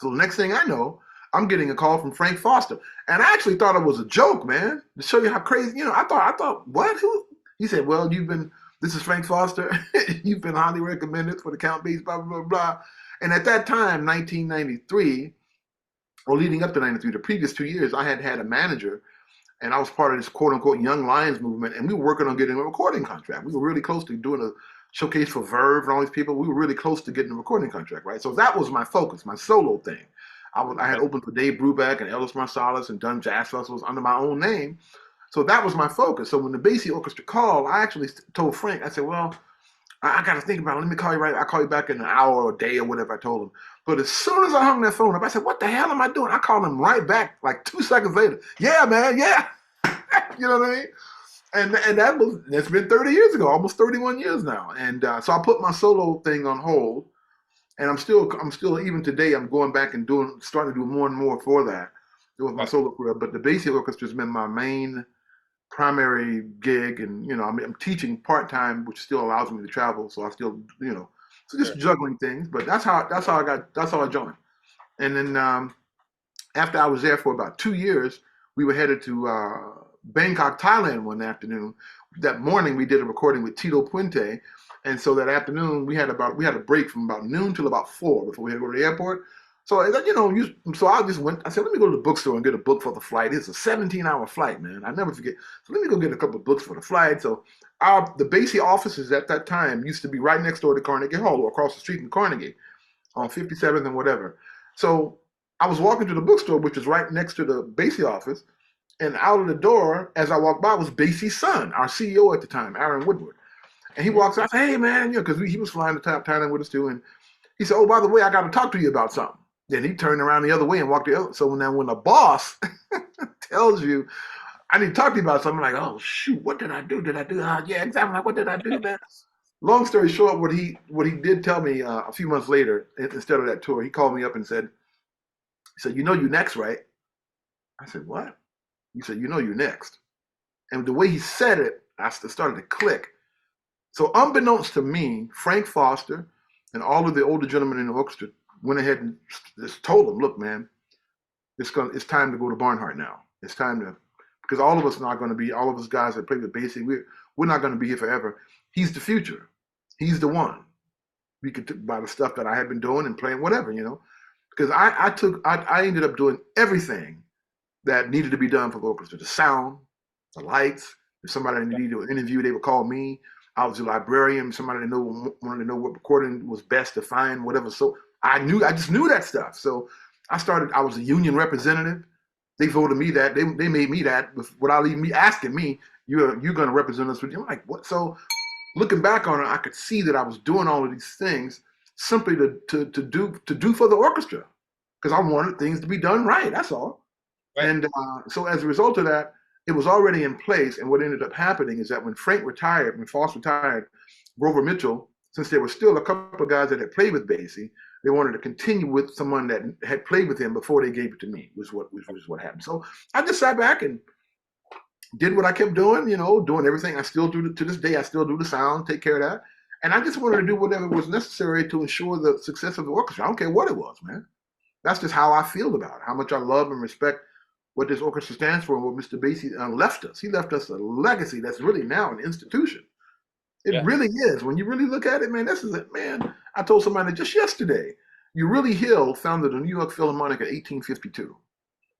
So the next thing I know, I'm getting a call from Frank Foster. And I actually thought it was a joke, man, to show you how crazy, I thought, what? Who? He said, well, this is Frank Foster. You've been highly recommended for the Count Basie, blah, blah, blah, blah. And at that time, 1993, or leading up to 93, the previous 2 years, I had had a manager and I was part of this quote unquote Young Lions movement, and we were working on getting a recording contract. We were really close to doing a showcase for Verve and all these people. We were really close to getting a recording contract, right? So that was my focus, my solo thing. I had opened for Dave Brubeck and Ellis Marsalis and done jazz festivals under my own name. So that was my focus. So when the Basie Orchestra called, I actually told Frank, I said, well, I got to think about it. Let me call you I'll call you back in an hour or a day or whatever I told him. But as soon as I hung that phone up, I said, what the hell am I doing? I called him right back like 2 seconds later. Yeah, man, yeah. You know what I mean? And that's been 30 years ago, almost 31 years now. And so I put my solo thing on hold, and I'm still even today I'm going back and starting to do more and more for that with my Right. solo career. But the Basie Orchestra has been my main primary gig, and I'm teaching part time, which still allows me to travel. So I still so just Sure. juggling things. But that's how I joined. And then after I was there for about 2 years, we were headed to Bangkok, Thailand one afternoon. That morning, we did a recording with Tito Puente. And so that afternoon, we had a break from about noon till about 4 before we had to go to the airport. So so I just went. I said, let me go to the bookstore and get a book for the flight. It's a 17-hour flight, man. I never forget. So let me go get a couple of books for the flight. So the Basie offices at that time used to be right next door to Carnegie Hall, or across the street from Carnegie, on 57th and whatever. So I was walking to the bookstore, which was right next to the Basie office, and out of the door, as I walked by, was Basie's son, our CEO at the time, Aaron Woodward. And he Mhm. walks out, I say, hey, man, because he was flying to Thailand with us too. And he said, oh, by the way, I got to talk to you about something. Then he turned around the other way and walked the other. So when the boss tells you, I need to talk to you about something, I'm like, oh, shoot, what did I do? Did I do? Yeah, exactly. Like, what did I do, man? Long story short, what he did tell me a few months later, instead of that tour, he called me up and he said, you know you next, right? I said, what? He said, you know you're next. And the way he said it, I started to click. So unbeknownst to me, Frank Foster and all of the older gentlemen in the orchestra went ahead and just told him, look, man, it's time to go to Barnhart now. It's time to, because all of us guys that play with Basie, we're not going to be here forever. He's the future. He's the one. we could by the stuff that I had been doing and playing whatever, because I ended up doing everything that needed to be done for the orchestra: the sound, the lights. If somebody needed an interview, they would call me. I was a librarian. Somebody wanted to know what recording was best to find, whatever. So I just knew that stuff. So I was a union representative. They voted me that. They made me that without even me asking me, you're going to represent us. I'm like, what? So looking back on it, I could see that I was doing all of these things simply to do for the orchestra, because I wanted things to be done right. That's all. Right. And so as a result of that, it was already in place. And what ended up happening is that when Foss retired, Grover Mitchell, since there were still a couple of guys that had played with Basie, they wanted to continue with someone that had played with him before they gave it to me, which was what happened. So I just sat back and did what I kept doing, doing everything. I still do to this day. I still do the sound, take care of that. And I just wanted to do whatever was necessary to ensure the success of the orchestra. I don't care what it was, man. That's just how I feel about it, how much I love and respect what this orchestra stands for and what Mr. Basie left us. He left us a legacy that's really now an institution. It Yeah. really is. When you really look at it, man, this is it, man. I told somebody just yesterday, Urilie Hill founded the New York Philharmonic in 1852.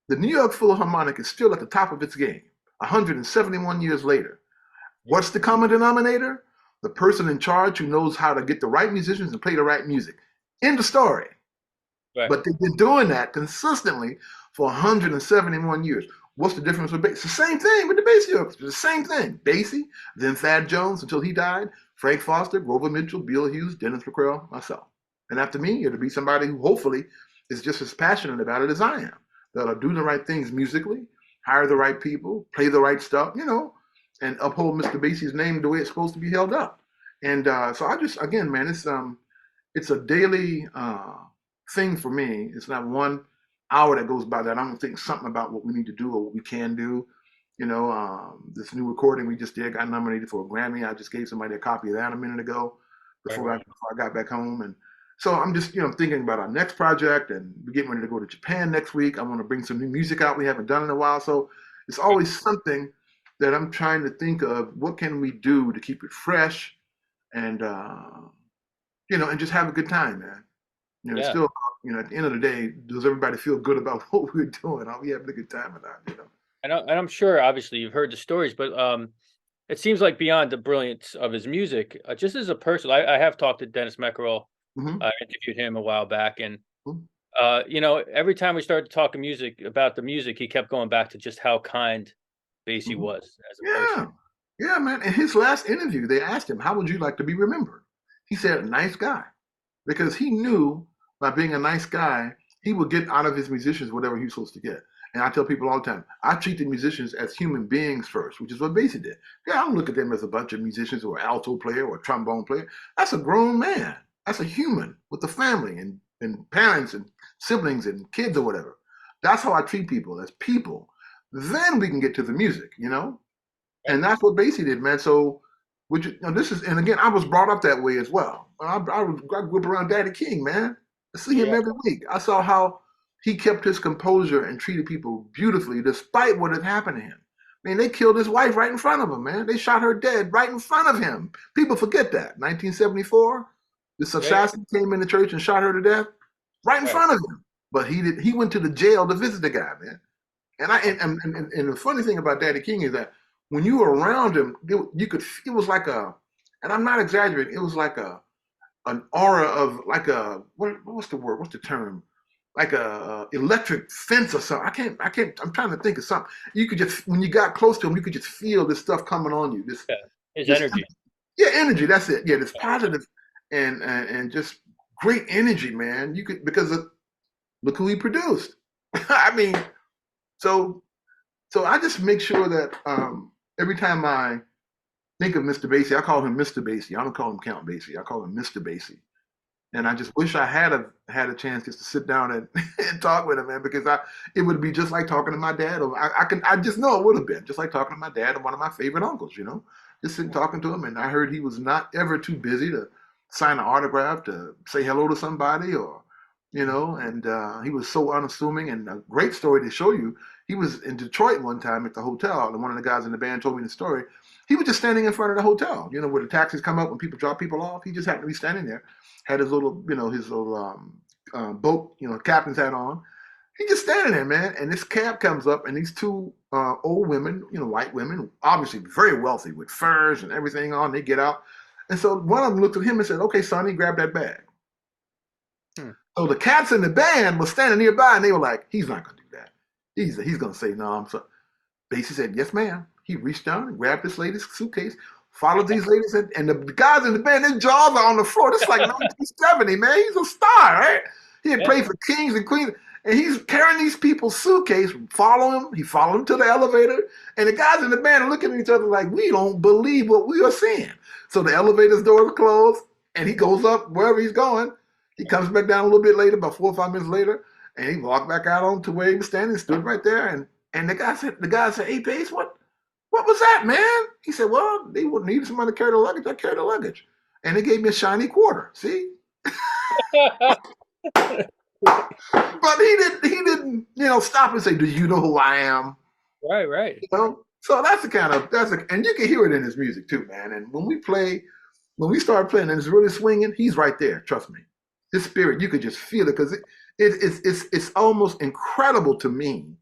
The New York Philharmonic is still at the top of its game, 171 years later. What's the common denominator? The person in charge who knows how to get the right musicians and play the right music. End of story. Right. But they've been doing that consistently for 171 years. What's the difference with Basie? It's the same thing with the Basie Orchestra. The same thing. Basie, then Thad Jones until he died, Frank Foster, Grover Mitchell, Bill Hughes, Dennis McCrell, myself. And after me, it'll be somebody who hopefully is just as passionate about it as I am. That'll do the right things musically, hire the right people, play the right stuff, and uphold Mr. Basie's name the way it's supposed to be held up. And so I just, again, man, it's a daily thing for me. It's not 1 hour that goes by that I don't think something about what we need to do or what we can do. This new recording we just did got nominated for a Grammy. I just gave somebody a copy of that a minute ago before I got back home. And so I'm just, thinking about our next project, and we're getting ready to go to Japan next week. I want to bring some new music out we haven't done in a while. So it's always something that I'm trying to think of. What can we do to keep it fresh and, and just have a good time, man. It's Yeah. still, at the end of the day, does everybody feel good about what we're doing? Are we having a good time or not? And I'm sure, obviously, you've heard the stories, but it seems like beyond the brilliance of his music, just as a person, I have talked to Dennis Meckerell. Mm-hmm. I interviewed him a while back, and Mm-hmm. every time we started talking music about the music, he kept going back to just how kind Basie Mm-hmm. was as a person. Yeah. Yeah, man. In his last interview, they asked him, how would you like to be remembered? He said, a nice guy. Because he knew by being a nice guy, he would get out of his musicians whatever he was supposed to get. And I tell people all the time, I treat the musicians as human beings first, which is what Basie did. Yeah, I don't look at them as a bunch of musicians or an alto player or a trombone player. That's a grown man. That's a human with a family and parents and siblings and kids or whatever. That's how I treat people, as people. Then we can get to the music. Right. And that's what Basie did, man. So, this is, and again, I was brought up that way as well. I grew up around Daddy King, man. I see him Yeah. every week. I saw how he kept his composure and treated people beautifully despite what had happened to him. I mean, they killed his wife right in front of him, man. They shot her dead right in front of him. People forget that. 1974, this Yeah. assassin came in the church and shot her to death right in Right. front of him. But he went to the jail to visit the guy, man. And the funny thing about Daddy King is that when you were around him, you could. It was like and I'm not exaggerating. It was like an aura of like what's the word? What's the term? Like a electric fence or something. I can't. I'm trying to think of something. You could just when you got close to him, you could just feel this stuff coming on you. Yeah. His This energy. yeah, energy. That's it. Yeah, this positive and just great energy, man. You could because look who he produced. I mean, so I just make sure that every time I think of Mr. Basie, I call him Mr. Basie. I don't call him Count Basie. I call him Mr. Basie. And I just wish I had a chance just to sit down and talk with him, man, because it would be just like talking to my dad. Or I just know it would have been just like talking to my dad and one of my favorite uncles. Just sitting talking to him, and I heard he was not ever too busy to sign an autograph, to say hello to somebody, or and he was so unassuming, and a great story to show you. He was in Detroit one time at the hotel, and one of the guys in the band told me the story. He was just standing in front of the hotel, where the taxis come up when people drop people off. He just happened to be standing there, had his little boat, captain's hat on. He just standing there, man, and this cab comes up, and these two old women, white women, obviously very wealthy with furs and everything on. They get out, and so one of them looked at him and said, "Okay, Sonny, grab that bag." Hmm. So the cats in the band was standing nearby, and they were like, "He's not gonna do that. He's gonna say no." I'm so. Basie said, "Yes, ma'am." He reached down and grabbed this lady's suitcase, followed these ladies, and the guys in the band, their jaws are on the floor. This is like 1970, man. He's a star, right? He had Yeah. played for kings and queens, and he's carrying these people's suitcase. Follow him. He followed him to the elevator, and the guys in the band are looking at each other like, "We don't believe what we are seeing." So the elevator's door is closed, and he goes up wherever he's going. He comes back down a little bit later, about 4 or 5 minutes later, and he walked back out on to where he was standing, stood right there, and the guy said, "Hey, Pace, what was that, man?" He said, "Well, they would need somebody to carry the luggage. I carried the luggage." And they gave me a shiny quarter. See? But he didn't, stop and say, "Do you know who I am?" Right, right. So and you can hear it in his music too, man. And when we start playing and it's really swinging, he's right there. Trust me. His spirit, you could just feel it because it's almost incredible to me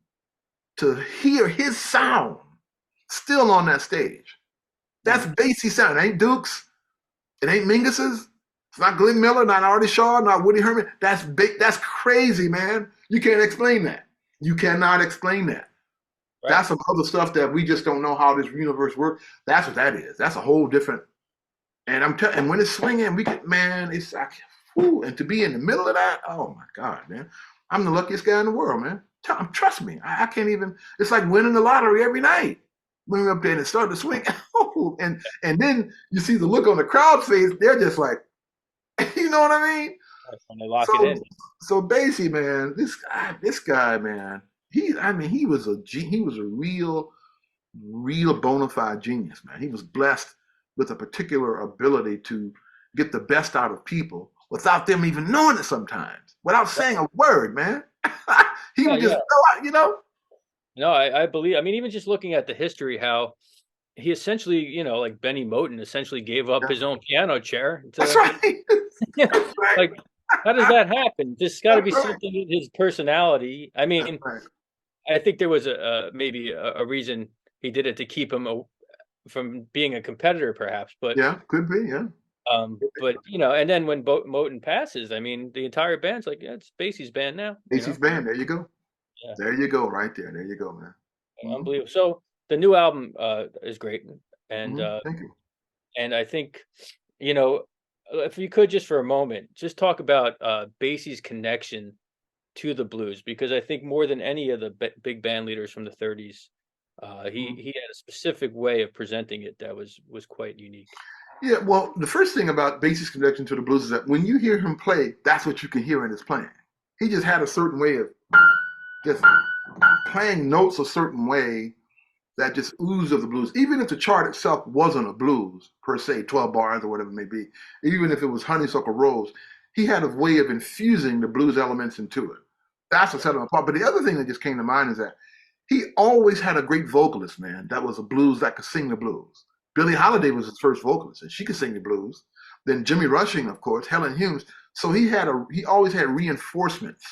to hear his sound still on that stage. That's Mhm. Basie sound. It ain't Duke's. It ain't Mingus's. It's not Glenn Miller, not Artie Shaw, not Woody Herman. That's big. That's crazy, man. You can't explain that. You cannot explain that. Right. That's some other stuff that we just don't know how this universe works. That's what that is. That's a whole different. And when it's swinging, we get, man. It's like, whew, and to be in the middle of that, oh my God, man. I'm the luckiest guy in the world, man. Trust me, I can't even. It's like winning the lottery every night. When we're up there and it started to swing, and then you see the look on the crowd's face. They're just like, you know what I mean? Right, when they lock it So in. so Basie, man, this guy, man, he was a real bona fide genius, man. He was blessed with a particular ability to get the best out of people without them even knowing it sometimes, without Right. saying a word, man. He Yeah, would just yeah. go out, No, I believe. I mean, even just looking at the history, how he essentially, like Benny Moten, essentially gave up Yeah. his own piano chair That's to, right. yeah, That's right. like, how does that happen? Just got to That's be right. something in his personality. I That's mean, right. I think there was maybe a reason he did it to keep him from being a competitor, perhaps. Yeah, could be. Yeah. But and then when Moten passes, I mean, the entire band's like, yeah, it's Basie's band now. Basie's band. There you go. Yeah, There you go. Right there. There you go, man. unbelievable. So the new album is great, and Thank you. I think you know if you could just for a moment just talk about Basie's connection to the blues because I think more than any of the big band leaders from the 30s, Mhm. he had a specific way of presenting it that was quite unique. Yeah, well, the first thing about Basie's connection to the blues is that when you hear him play, that's what you can hear in his playing. He just had a certain way of just playing notes a certain way that just oozed of the blues. Even if the chart itself wasn't a blues per se, 12 bars or whatever it may be, even if it was Honeysuckle Rose, he had a way of infusing the blues elements into it. That's what set him apart. But the other thing that just came to mind is that he always had a great vocalist, man, that was a blues that could sing the blues. Billie Holiday was his first vocalist, and she could sing the blues. Then Jimmy Rushing, of course, Helen Humes. So he always had reinforcements.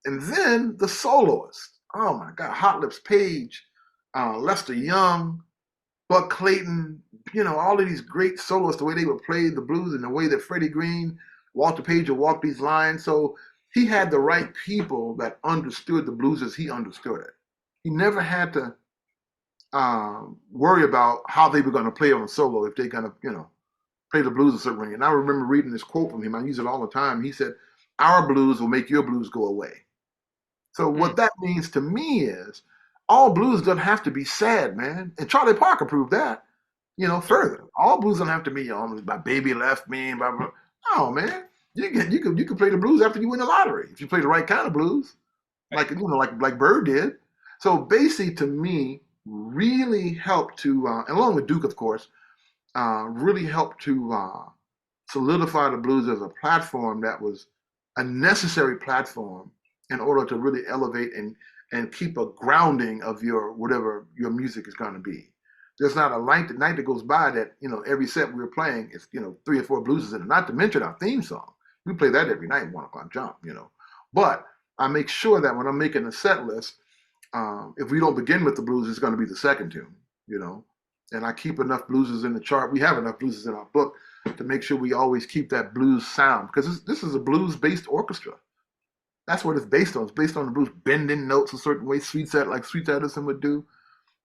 And then the soloist. Oh my God, Hot Lips Page, Lester Young, Buck Clayton, all of these great soloists, the way they would play the blues and the way that Freddie Green, Walter Page would walk these lines. So he had the right people that understood the blues as he understood it. He never had to worry about how they were going to play on a solo if they're going to, play the blues a certain way. And I remember reading this quote from him. I use it all the time. He said, "Our blues will make your blues go away." So Hmm. what that means to me is all blues doesn't have to be sad, man. And Charlie Parker proved that, Sure. further. All blues don't have to be my baby left me, blah, blah. No, man. You can play the blues after you win the lottery if you play the right kind of blues, Right. like Bird did. So Basie to me really helped to, and along with Duke, of course, really helped to solidify the blues as a platform that was a necessary platform in order to really elevate and keep a grounding of your whatever your music is going to be. There's not a night that goes by that, every set we were playing is, 3 or 4 blueses in it. Not to mention our theme song. We play that every night, 1 o'clock jump. But I make sure that when I'm making a set list, if we don't begin with the blues, it's going to be the second tune. And I keep enough blueses in the chart. We have enough blueses in our book to make sure we always keep that blues sound, because this is a blues-based orchestra. That's what it's based on. It's based on the blues, bending notes a certain way, like Sweet Edison would do,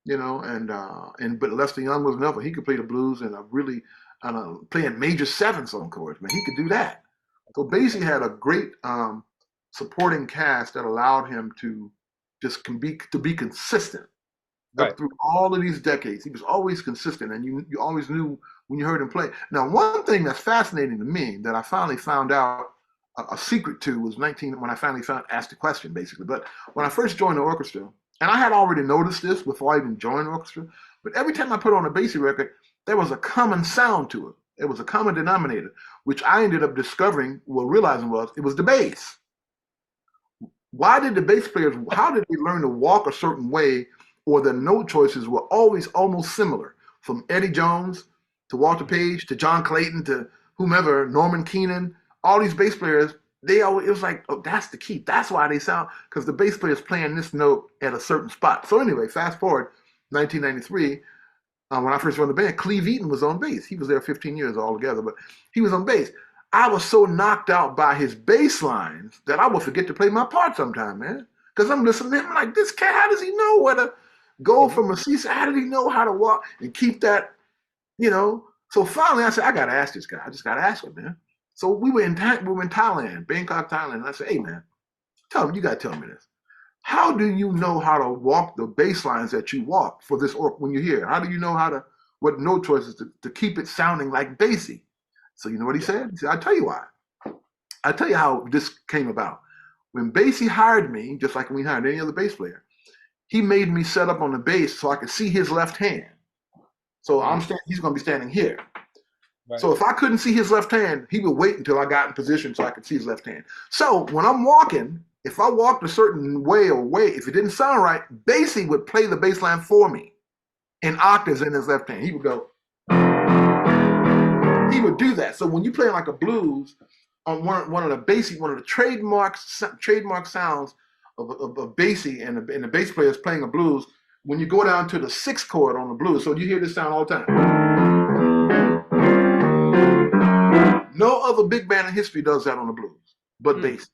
but Lester Young was another. He could play the blues and playing major sevenths on chords, man. He could do that. So Basie had a great supporting cast that allowed him to be consistent. Right. Through all of these decades. He was always consistent, and you always knew when you heard him play. Now, one thing that's fascinating to me that I finally found out a secret to was when I finally asked the question, basically. But when I first joined the orchestra, and I had already noticed this before I even joined the orchestra, but every time I put on a Basie record, there was a common sound to it. There was a common denominator, which I ended up realizing it was the bass. Why did the bass players, how did they learn to walk a certain way, or the note choices were always almost similar, from Eddie Jones to Walter Page to John Clayton to whomever, Norman Keenan, all these bass players, it was like, oh, that's the key. That's why they sound, because the bass player is playing this note at a certain spot. So anyway, fast forward, 1993, when I first joined the band, Cleve Eaton was on bass. He was there 15 years altogether, but he was on bass. I was so knocked out by his bass lines that I would forget to play my part sometime, man. Because I'm listening to him like, this cat, how does he know where to go from a C? How did he know how to walk and keep that, So finally I said, I got to ask this guy. I just got to ask him, man. So we were in Thailand, Bangkok, Thailand. And I said, hey, man, you got to tell me this. How do you know how to walk the bass lines that you walk for this when you're here? How do you know what note choices to keep it sounding like Basie? So you know what he said? He said, I'll tell you why. I'll tell you how this came about. When Basie hired me, just like when he hired any other bass player, he made me set up on the bass so I could see his left hand. So he's going to be standing here. Right. So if I couldn't see his left hand, he would wait until I got in position so I could see his left hand. So when I'm walking, if I walked a certain way, if it didn't sound right, Basie would play the bass line for me in octaves in his left hand. He would go. He would do that. So when you play like a blues, on one of the trademark sounds of Basie and the bass player is playing a blues, when you go down to the 6th chord on the blues, so you hear this sound all the time. No other big band in history does that on the blues, but Basie.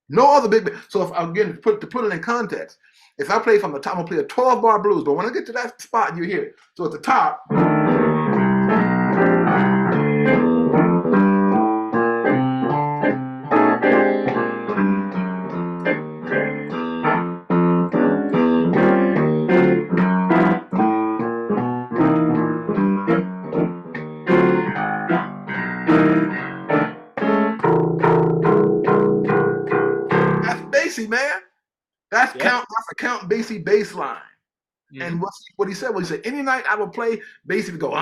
No other big band. So if again, to put it in context, if I play from the top, I'll play a 12-bar blues, but when I get to that spot, you hear it. So at the top. Man, that's a Count Basie bass line. And what he said any night I would play, Basie would go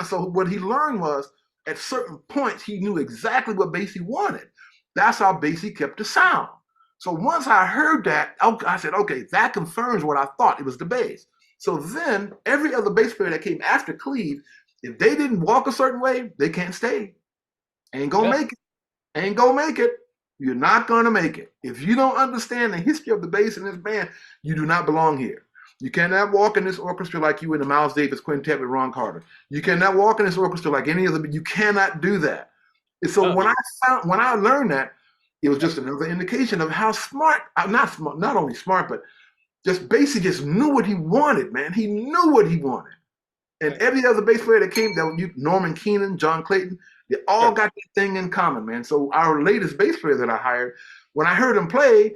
So what he learned was at certain points he knew exactly what Basie wanted. That's how Basie kept the sound. So once I heard that, I said, okay, that confirms what I thought. It was the bass. So then every other bass player that came after Cleve, if they didn't walk a certain way, they can't stay. Ain't gonna make it. Ain't gonna make it. You're not going to make it. If you don't understand the history of the bass in this band, you do not belong here. You cannot walk in this orchestra like you in the Miles Davis Quintet with Ron Carter. You cannot walk in this orchestra like any other. You cannot do that. And so when I learned that, it was just another indication of how smart, not only smart, but just Basie just knew what he wanted, man. He knew what he wanted. And every other bass player that came, Norman Keenan, John Clayton, they all got that thing in common, man. So our latest bass player that I hired, when I heard him play,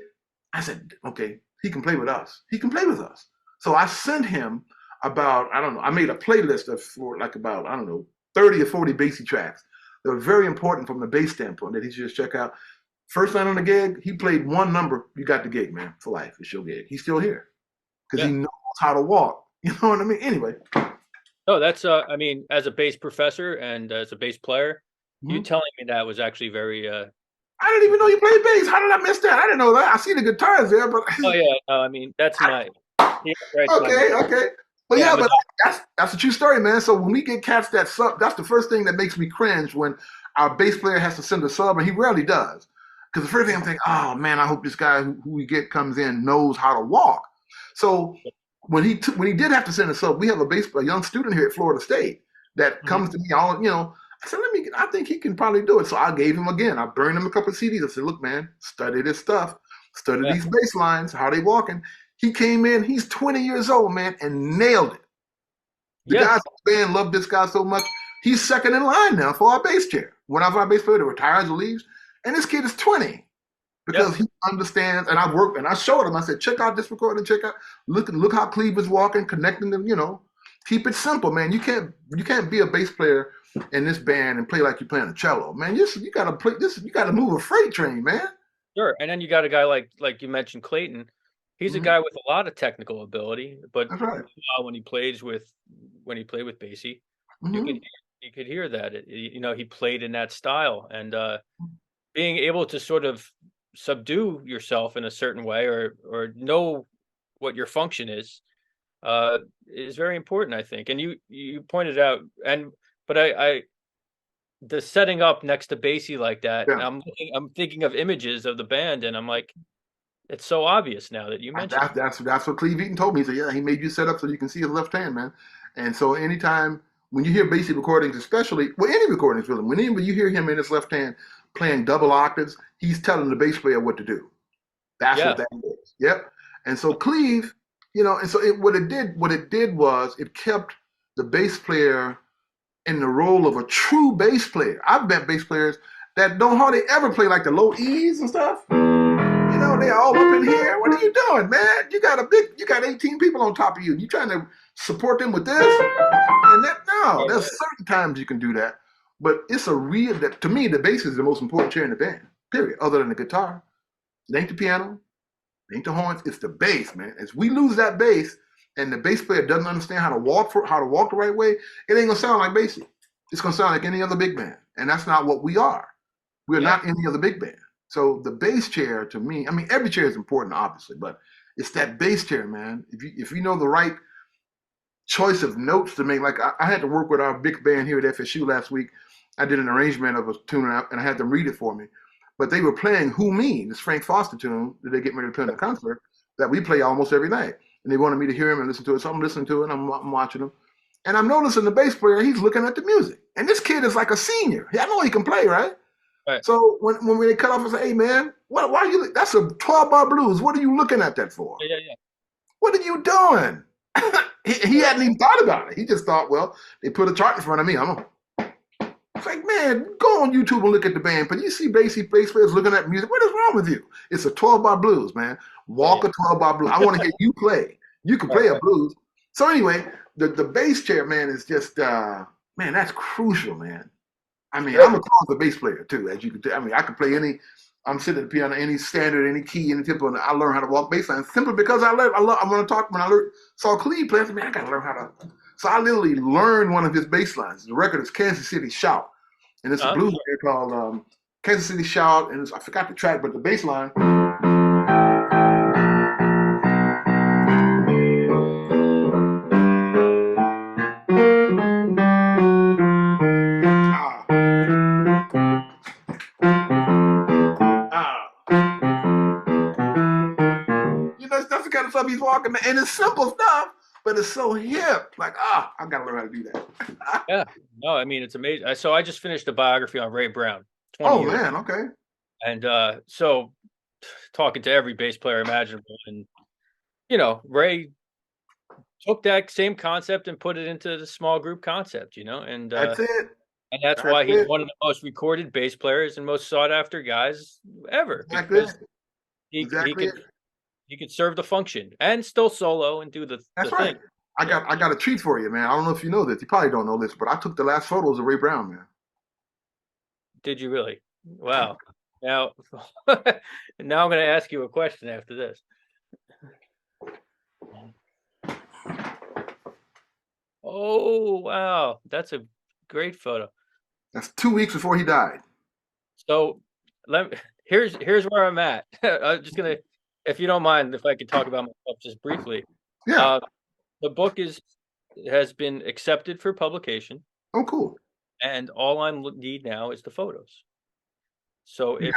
I said, okay, he can play with us. He can play with us. So I sent him I made a playlist for about 30 or 40 Basie tracks that were very important from the bass standpoint that he should just check out. First night on the gig, he played one number. You got the gig, man, for life. It's your gig. He's still here because he knows how to walk. You know what I mean? Anyway. Oh, that's as a bass professor and as a bass player, you telling me that was actually very I didn't even know you played bass. How did I miss that? I didn't know that. I see the guitars there, but Oh yeah, no, I mean that's my he writes my okay, music. okay. But Yeah, yeah, I'm a but that's a true story, man. So when we get cats that sub, that's the first thing that makes me cringe when our bass player has to send a sub, and he rarely does. Because the first thing I'm thinking, oh man, I hope this guy who we get comes in knows how to walk. So when he did have to send a sub, we have a young student here at Florida State that Mhm. comes to me all, I said, I think he can probably do it. So I gave him again. I burned him a couple of CDs. I said, look, man, study this stuff, study Yeah, these bass lines, how they walking. He came in, he's 20 years old, man, and nailed it. The yeah, guys in the band love this guy so much. He's second in line now for our bass chair. Whenever our bass player retires or leaves, and this kid is 20 yeah. because he understands. And I worked and I showed him. I said, check out this recording. Check out look how Cleve is walking, connecting them. Keep it simple, man. You can't be a bass player in this band and play like you're playing a cello, man. You gotta play this. You gotta move a freight train, man. Sure. And then you got a guy like you mentioned, Clayton. He's a Mm-hmm. guy with a lot of technical ability, but That's right. when he played with Basie, you could Mm-hmm. you could hear that he played in that style, and being able to sort of subdue yourself in a certain way, or know what your function is very important, I think. And you pointed out, and but I the setting up next to Basie like that, Yeah. I'm thinking of images of the band, and I'm like, it's so obvious now that you mention That's it. that's what Cleve Eaton told me. He said, "Yeah, he made you set up so you can see his left hand, man." And so anytime when you hear Basie recordings, especially well, any recordings really, whenever you hear him in his left hand playing double octaves, he's telling the bass player what to do. That's Yeah, what that is. Yep. And so Cleve, and so what it did was it kept the bass player in the role of a true bass player. I've met bass players that don't hardly ever play like the low E's and stuff. They're all up in here. What are you doing, man? You got 18 people on top of you. You trying to support them with this? And that no, right, there's right. certain times you can do that. But it's a real that to me, the bass is the most important chair in the band, period, other than the guitar. It ain't the piano, it ain't the horns, it's the bass, man. As we lose that bass and the bass player doesn't understand how to walk the right way, it ain't gonna sound like Basie. It's gonna sound like any other big band. And that's not what we are. We're Yeah, not any other big band. So the bass chair to me, I mean, every chair is important, obviously, but it's that bass chair, man. If you know the right choice of notes to make, like I had to work with our big band here at FSU last week. I did an arrangement of a tune and I had them read it for me. But they were playing Who Me, this Frank Foster tune that they get ready to play in the concert that we play almost every night. And they wanted me to hear him and listen to it. So I'm listening to it and I'm watching them. And I'm noticing the bass player, he's looking at the music. And this kid is like a senior. I know he can play, right? right. So when they cut off and say, "Hey man, why are you? That's a 12-bar blues. What are you looking at that for? Yeah, yeah, yeah. What are you doing?" he Right. hadn't even thought about it. He just thought, well, they put a chart in front of me. It's like, man, go on YouTube and look at the band. But you see basic bass players looking at music. What is wrong with you? It's a 12-bar blues, man. Yeah, Walk yeah. a 12-bar blues. I want to hear you play. You can Right, play a right. blues. So anyway, the bass chair, man, is just man, that's crucial, man. I mean, I'm Sure. a closet bass player too, as you can tell. I mean, I can play any. I'm sitting at the piano, any standard, any key, any tempo, and I learned how to walk bass lines simply because I learned. I'm going to talk when saw Cleve play. I said, man, I got to learn how to. So I literally learned one of his bass lines. The record is Kansas City Shout, and it's a blues Sure. record called Kansas City Shout, and I forgot the track, but the bass line. Ah, ah. That's the kind of stuff he's walking, and it's simple stuff, but it's so hip. Like, I gotta learn how to do that. Yeah. No, I mean it's amazing. So I just finished a biography on Ray Brown, 20 Oh years, man, okay. and so talking to every bass player imaginable, and Ray took that same concept and put it into the small group concept, That's it. and that's That's why he's it. one of the most recorded bass players and most sought after guys ever, Exactly because it. he he Exactly could it. he could serve the function and still solo and do the That's thing. right. I Yeah. got I got a treat for you, man. I don't know if you know this. You probably don't know this, but I took the last photos of Ray Brown, man. Did you really? Wow. Now, now I'm going to ask you a question after this. Oh, wow. That's a great photo. That's 2 weeks before he died. So, let here's where I'm at. I'm just gonna, if you don't mind, if I could talk about myself just briefly. Yeah. Uh, the book has been accepted for publication, Oh, cool. and all I need now is the photos. So Yeah,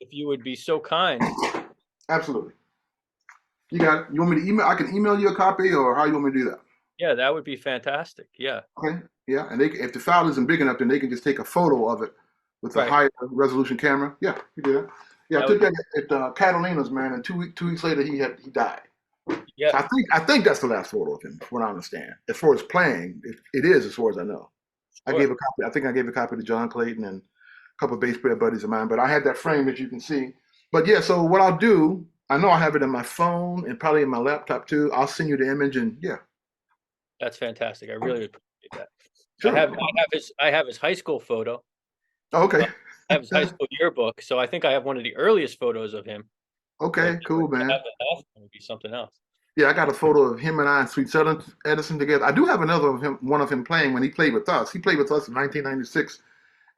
if you would be so kind, absolutely. You got it. You want me to email? I can email you a copy, or how you want me to do that? yeah, that would be fantastic. Yeah, Okay. Yeah, and if the file isn't big enough, then they can just take a photo of it with a right. high resolution camera. Yeah, you do that. Yeah, I That took would be, that at Catalina's, man, and 2 weeks later he died. yeah, So I think that's the last photo of him, from what I understand. As far as playing, it is, as far as I know. I sure. gave a copy. I think I gave a copy to John Clayton and a couple of bass player buddies of mine. But I had that frame that you can see. But yeah, so what I'll do, I know I have it in my phone and probably in my laptop too. I'll send you the image, and yeah, That's fantastic. I really appreciate that. sure. I have his high school photo. Oh, Uh, okay. I have his high school yearbook, so I think I have one of the earliest photos of him. But Okay, cool, to have man. the last one would be something else. Yeah, I got a photo of him and I and Sweet Edison together. I do have another of him, one of him playing when he played with us. He played with us in 1996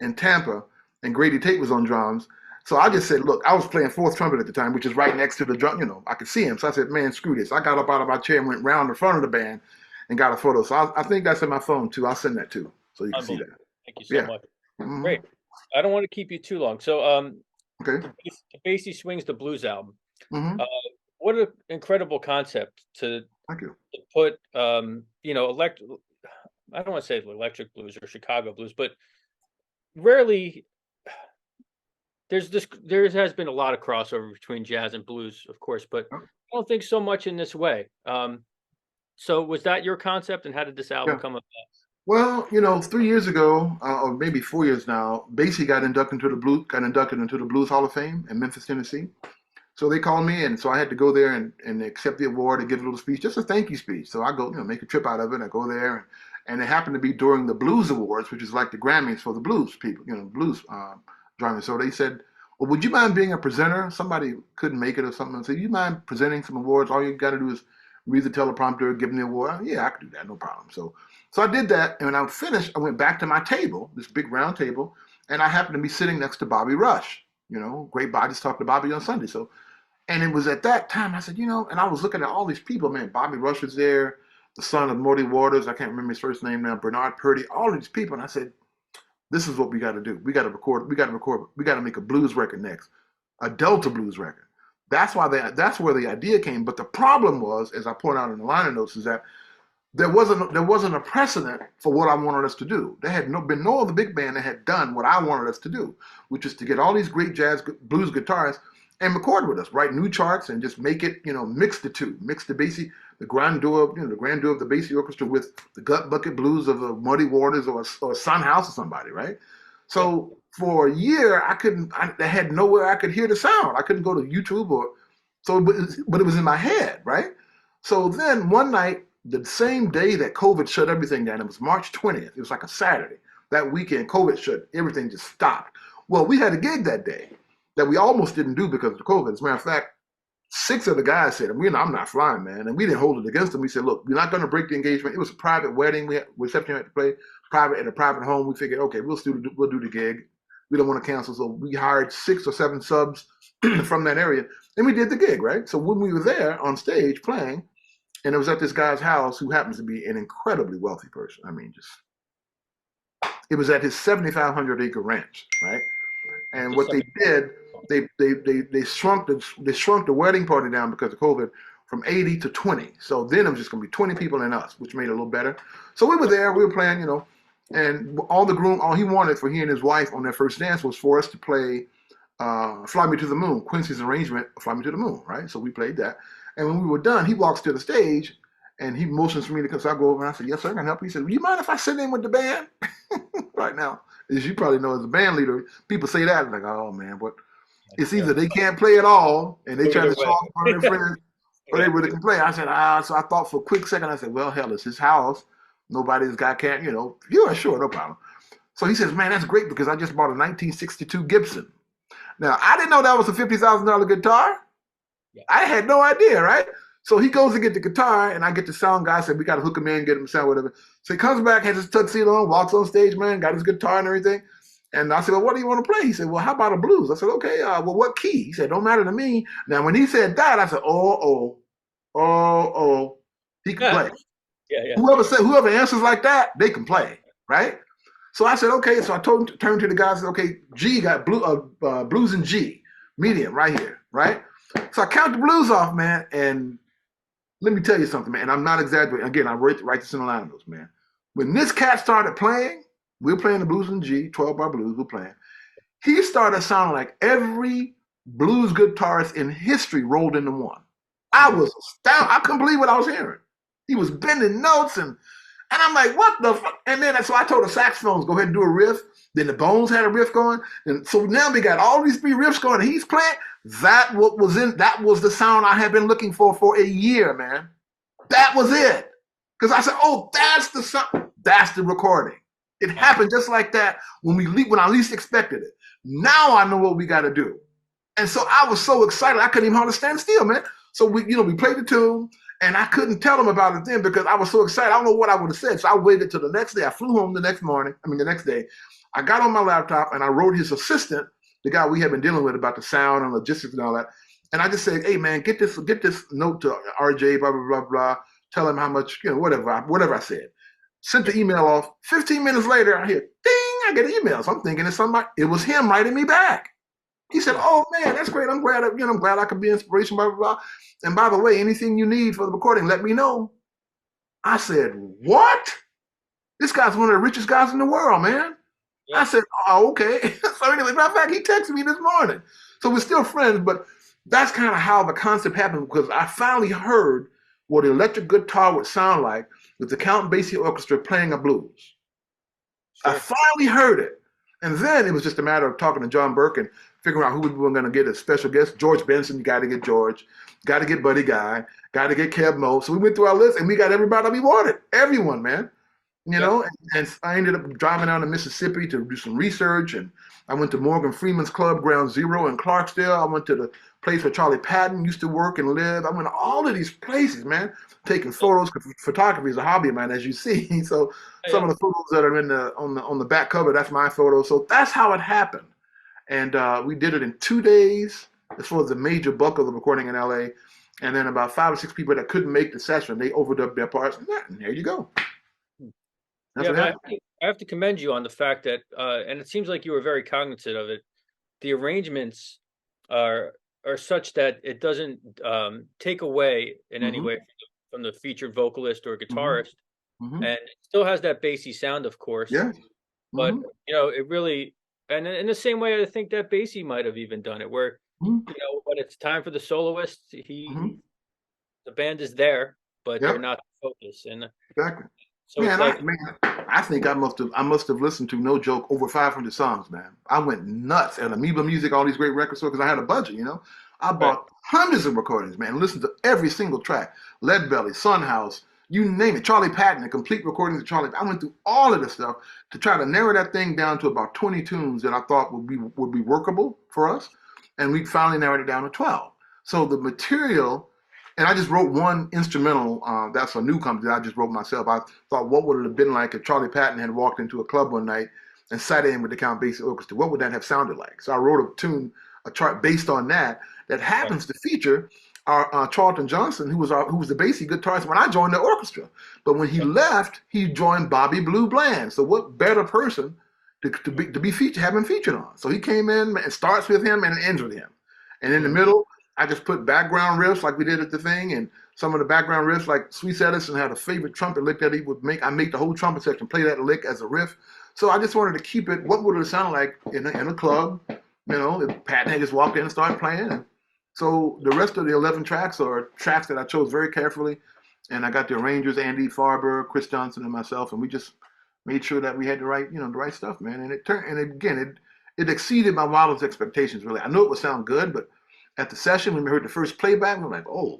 in Tampa, and Grady Tate was on drums. So I just said, look, I was playing fourth trumpet at the time, which is right next to the drum. I could see him. So I said, man, screw this. I got up out of my chair and went round the front of the band and got a photo. So I think that's in my phone too. I'll send that too, so you can see that. Unbelievable. Thank you so Yeah. much. Hmm. Great. I don't want to keep you too long. So, Okay. the Basie Swings the Blues album. Hmm. Uh, what an incredible concept Thank you. to put, I don't want to say electric blues or Chicago blues, but rarely there has been a lot of crossover between jazz and blues, of course, but I don't think so much in this way. So was that your concept, and how did this album Yeah. come up? Well, 3 years ago, or maybe 4 years now, Basie got inducted into the Blues Hall of Fame in Memphis, Tennessee. So they called me, and so I had to go there and accept the award and give a little speech, just a thank you speech. So I go, make a trip out of it. I go there, and it happened to be during the Blues Awards, which is like the Grammys for the blues people, blues drummers. So they said, well, would you mind being a presenter? Somebody couldn't make it or something. So you mind presenting some awards? All you got to do is read the teleprompter, give them the award. Yeah, I could do that, no problem. So I did that, and when I finished, I went back to my table, this big round table, and I happened to be sitting next to Bobby Rush. Great Bobby, just talked to Bobby on Sunday. So and it was at that time I said, and I was looking at all these people, man. Bobby Rush was there, the son of Muddy Waters, I can't remember his first name now, Bernard Purdy, all of these people. And I said, this is what we got to do. We got to make a blues record next, a Delta blues record. That's where the idea came. But the problem was, as I point out in the liner notes, is that there wasn't a precedent for what I wanted us to do. There had been no other big band that had done what I wanted us to do, which is to get all these great jazz blues guitarists and record with us, write new charts, and just make it, mix the two, mix the Basie, the grandeur, the grandeur of the Basie Orchestra with the gut bucket blues of Muddy Waters or Son House or somebody, right? Yeah, So for a year, I had nowhere I could hear the sound. I couldn't go to YouTube but it was in my head, right? So then one night, the same day that COVID shut everything down, it was March 20th. It was like a Saturday. That weekend, COVID shut, everything just stopped. Well, we had a gig that day that we almost didn't do because of COVID. As a matter of fact, 6 of the guys said, I'm not flying, man. And we didn't hold it against them. We said, look, we're not going to break the engagement. It was a private wedding. We had reception had to play private at a private home. We figured, okay, we'll do the gig. We don't want to cancel. So we hired 6 or 7 subs from that area. And we did the gig, right? So when we were there on stage playing, and it was at this guy's house who happens to be an incredibly wealthy person. I mean, it was at his 7,500-acre ranch, right? And just what some. they did, they shrunk the wedding party down because of COVID from 80 to 20. So then it was just going to be 20 people and us, which made it a little better. So we were there, we were playing, and all he wanted for he and his wife on their first dance was for us to play Fly Me to the Moon, Quincy's arrangement of Fly Me to the Moon, right? So we played that. And when we were done, he walks to the stage and he motions for me to come. So I go over and I said, yes, sir, I can help you. He said, you mind if I sit in with the band right now? As you probably know, as a band leader, people say that, like, oh man, but it's Yeah, either they can't play at all and they try either to way. talk to one of their friends, or they Yeah, really can play. I said, so I thought for a quick second, I said, well, hell, it's his house. Nobody's got can't, you're sure, no problem. So he says, man, that's great because I just bought a 1962 Gibson. Now, I didn't know that was a $50,000 guitar. yeah. I had no idea, right? So he goes to get the guitar, and I get the sound guy, said, we got to hook him in, get him sound, whatever. So he comes back, has his tuxedo on, walks on stage, man, got his guitar and everything. And I said, well, what do you want to play? He said, well, how about a blues? I said, okay, well, what key? He said, don't matter to me. Now, when he said that, I said, oh, he can Yeah, play. yeah, Whoever answers like that, they can play, right? So I said, okay. So I turned to the guy and said, okay, G got blues in G, medium right here, right? So I count the blues off, man, and let me tell you something, man. And I'm not exaggerating. Again, I write this in the line notes, man. When this cat started playing, we were playing the blues in G, 12 bar blues, we were playing. He started sounding like every blues guitarist in history rolled into one. I was astounded. I couldn't believe what I was hearing. He was bending notes and I'm like, what the fuck? And then so I told the saxophones, go ahead and do a riff. Then the bones had a riff going. And so now we got all these three riffs going and he's playing. That was the sound I had been looking for a year, man. That was it. Because I said, oh, that's the sound. That's the recording. It happened just like that when I least expected it. Now I know what we got to do. And so I was so excited, I couldn't even hardly stand still, man. So we played the tune, and I couldn't tell them about it then because I was so excited. I don't know what I would have said. So I waited till the next day. I flew home the next day. I got on my laptop and I wrote his assistant, the guy we had been dealing with about the sound and logistics and all that. And I just said, hey man, get this note to RJ, blah, blah, blah, blah. Tell him how much, whatever I said. Sent the email off. 15 minutes later, I hear, ding, I get an email. So I'm thinking it's somebody, it was him writing me back. He said, oh man, that's great. I'm glad I could be inspiration, blah, blah, blah. And by the way, anything you need for the recording, let me know. I said, what? This guy's one of the richest guys in the world, man. Yeah. I said, oh, okay. So anyway, matter of fact, he texted me this morning. So we're still friends, but that's kind of how the concept happened because I finally heard what electric guitar would sound like with the Count Basie Orchestra playing a blues. Sure. I finally heard it. And then it was just a matter of talking to John Burke and figuring out who we were going to get as special guest. George Benson, you got to get George. Got to get Buddy Guy. Got to get Kev Mo. So we went through our list and we got everybody we wanted. Everyone, man. And I ended up driving down to Mississippi to do some research. And I went to Morgan Freeman's Club, Ground Zero in Clarksdale. I went to the place where Charlie Patton used to work and live. I went to all of these places, man, taking photos. Photography is a hobby of mine, as you see. So some of the photos that are on the back cover, that's my photo. So that's how it happened. And we did it in 2 days as far as the major bulk of the recording in LA. And then about 5 or 6 people that couldn't make the session, they overdubbed their parts. And there you go. That's I have to commend you on the fact that, and it seems like you were very cognizant of it. The arrangements are such that it doesn't take away in any way from the featured vocalist or guitarist, and it still has that bassy sound, of course. Yeah. But it really, and in the same way, I think that Basie might have even done it, where when it's time for the soloist, the band is there, but they're not the focus. And exactly. So man, I think I must have listened to, no joke, over 500 songs, man. I went nuts at Amoeba Music, all these great record stores, because I had a budget, I bought hundreds of recordings, man, and listened to every single track. Leadbelly, Sunhouse, you name it. Charlie Patton, the complete recordings of Charlie. I went through all of this stuff to try to narrow that thing down to about 20 tunes that I thought would be workable for us, and we finally narrowed it down to 12. So the material. And I just wrote one instrumental. That's a new company that I just wrote myself. I thought, what would it have been like if Charlie Patton had walked into a club one night and sat in with the Count Basie Orchestra? What would that have sounded like? So I wrote a chart based on that happens to feature our Charlton Johnson, who was the Basie guitarist when I joined the orchestra. But when he left, he joined Bobby Blue Bland. So what better person to be featured, have him featured on? So he came in and starts with him and ends with him. And in the middle, I just put background riffs like we did at the thing, and some of the background riffs, like Sweet Edison had a favorite trumpet lick that he would make. I make the whole trumpet section play that lick as a riff. So I just wanted to keep it. What would it sound like in a club? If Patton had just walked in and started playing. And so the rest of the 11 tracks are tracks that I chose very carefully, and I got the arrangers, Andy Farber, Chris Johnson, and myself, and we just made sure that we had the right stuff, man. And it exceeded my wildest expectations. Really, I knew it would sound good, but at the session, when we heard the first playback, we were like, oh,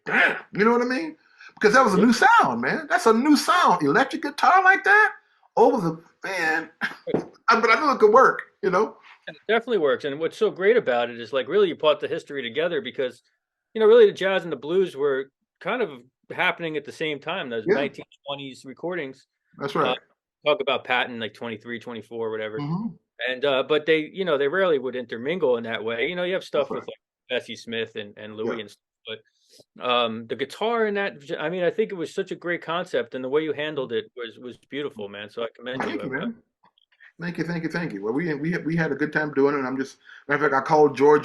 damn. You know what I mean? Because that was a new sound, man. That's a new sound. Electric guitar like that over the, man. But I knew it could work, It definitely works. And what's so great about it is, like, really you put the history together because, really the jazz and the blues were kind of happening at the same time. Those 1920s recordings. That's right. Talk about Patton, like 23, 24, whatever. And but they, they rarely would intermingle in that way. You have That's stuff right. with like Bessie Smith and Yeah. Louis and stuff, but the guitar in that, I mean, I think it was such a great concept, and the way you handled it was beautiful, man. So I commend you. Thank you, man. Thank you, thank you, thank you. Well, we had a good time doing it. And I'm just matter of fact, I called George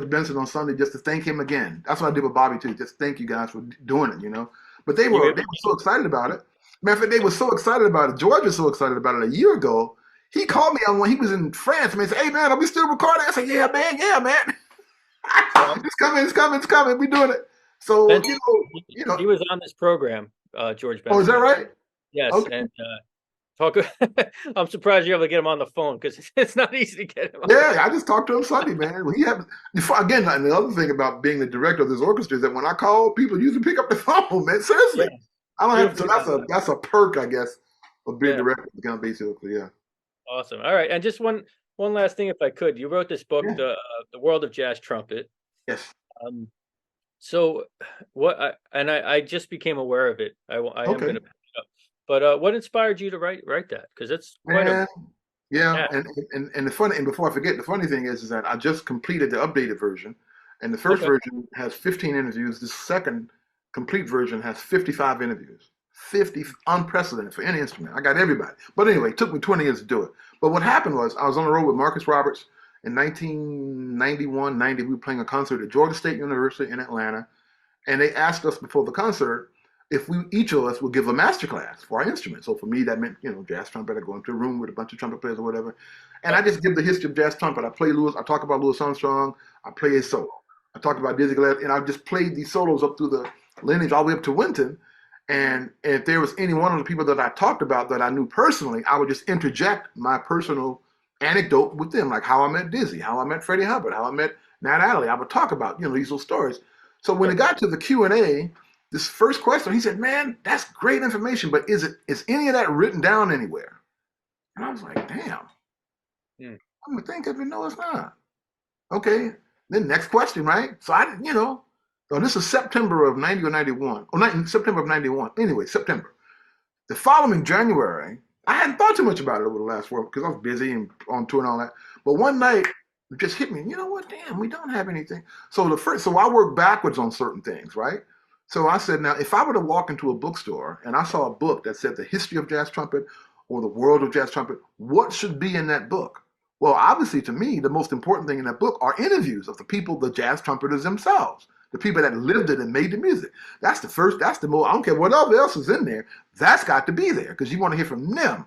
Benson on Sunday just to thank him again. That's what I did with Bobby too. Just thank you guys for doing it. But they You were able they to were so excited about it. Matter of fact, they were so excited about it. George was so excited about it a year ago. He yeah. called me on when he was in France, man. He said, "Hey, man, are we still recording?" I said, "Yeah, man, yeah, man. Well, It's coming, it's coming, it's coming. We doing it." So Benson, he you know. was on this program, George Oh, is that Benson. right? Yes, Okay. and talk. I'm surprised you're able to get him on the phone because it's not easy to get him on the Yeah, phone. I just talked to him Sunday, man. Well, he had again, and the other thing about being the director of this orchestra is that when I call, people usually pick up the phone, man. Yeah, Seriously, I don't have. So beautiful guy. that's a perk, I guess, of being Yeah, director of the Count Basie Orchestra. Yeah, awesome. All right, and just one last thing, if I could. You wrote this book, yeah, the World of Jazz Trumpet. yes. Um, so I just became aware of it. I am going Okay, to pick it up. But what inspired you to write that? Because it's quite a man. Yeah, task. and the funny and before I forget, the funny thing is that I just completed the updated version, and the first Okay. version has 15 interviews. The second complete version has 55 interviews. 50 unprecedented for any instrument. I got everybody. But anyway, it took me 20 years to do it. But what happened was I was on the road with Marcus Roberts in 1991, 90. We were playing a concert at Georgia State University in Atlanta, and they asked us before the concert if we each of us would give a master class for our instrument. So for me, that meant jazz trumpet. I go into a room with a bunch of trumpet players or whatever, and I Yep. just give the history of jazz trumpet. I play Louis. I talk about Louis Armstrong. I play his solo. I talk about Dizzy Gillespie, and I just played these solos up through the lineage all the way up to Winton. And if there was any one of the people that I talked about that I knew personally, I would just interject my personal anecdote with them, like how I met Dizzy, how I met Freddie Hubbard, how I met Nat Adderley. I would talk about these little stories. So when it Sure. got to the Q&A, this first question, he said, "Man, that's great information, but is any of that written down anywhere?" And I was like, "Damn, Mm. I'm gonna think of it. No, it's not." Okay. Then next question, right? So I, so this is September of 90 or 91, or 90, September of 91. Anyway, September. The following January, I hadn't thought too much about it over the last 4 because I was busy and on tour and all that. But one night, it just hit me. You know what? Damn, we don't have anything. So I work backwards on certain things, right? So I said, now, if I were to walk into a bookstore and I saw a book that said the history of jazz trumpet or the world of jazz trumpet, what should be in that book? Well, obviously, to me, the most important thing in that book are interviews of the people, the jazz trumpeters themselves, the people that lived it and made the music. That's the first. That's the most. I don't care what else is in there. That's got to be there because you want to hear from them,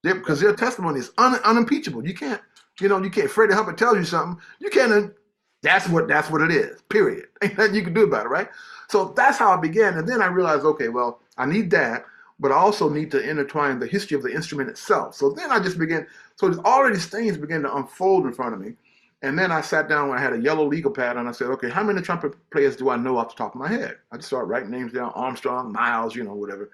because Yep. their testimony is unimpeachable. You can't. You can't. Freddie Hubbard tells you something. You can't. That's what it is. Period. Ain't nothing you can do about it, right? So that's how I began, and then I realized, okay, well, I need that, but I also need to intertwine the history of the instrument itself. So then I just began. So all of these things began to unfold in front of me, and then I sat down when I had a yellow legal pad, and I said, okay, how many trumpet players do I know off the top of my head? I just started writing names down: Armstrong, Miles, whatever.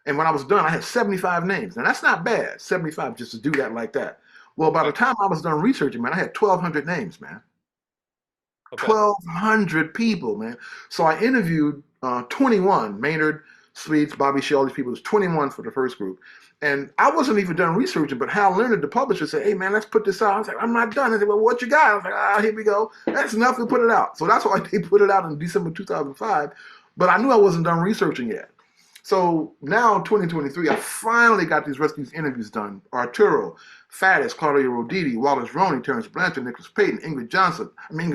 And when I was done, I had 75 names, and that's not bad. 75 just to do that like that. Well, by the Right. time I was done researching, man, I had 1,200 names, man. Okay. 1,200 people, man. So I interviewed 21, Maynard, Sweets, Bobby Shell, these people. It was 21 for the first group. And I wasn't even done researching, but Hal Leonard, the publisher, said, "Hey, man, let's put this out." I was like, "I'm not done." I said, "Well, what you got?" I was like, "Here we go. That's enough to put it out." So that's why they put it out in December 2005. But I knew I wasn't done researching yet. So now in 2023, I finally got these rest of these interviews done. Arturo, Faddis, Claudio Roditi, Wallace Roney, Terrence Blanchard, Nicholas Payton, Ingrid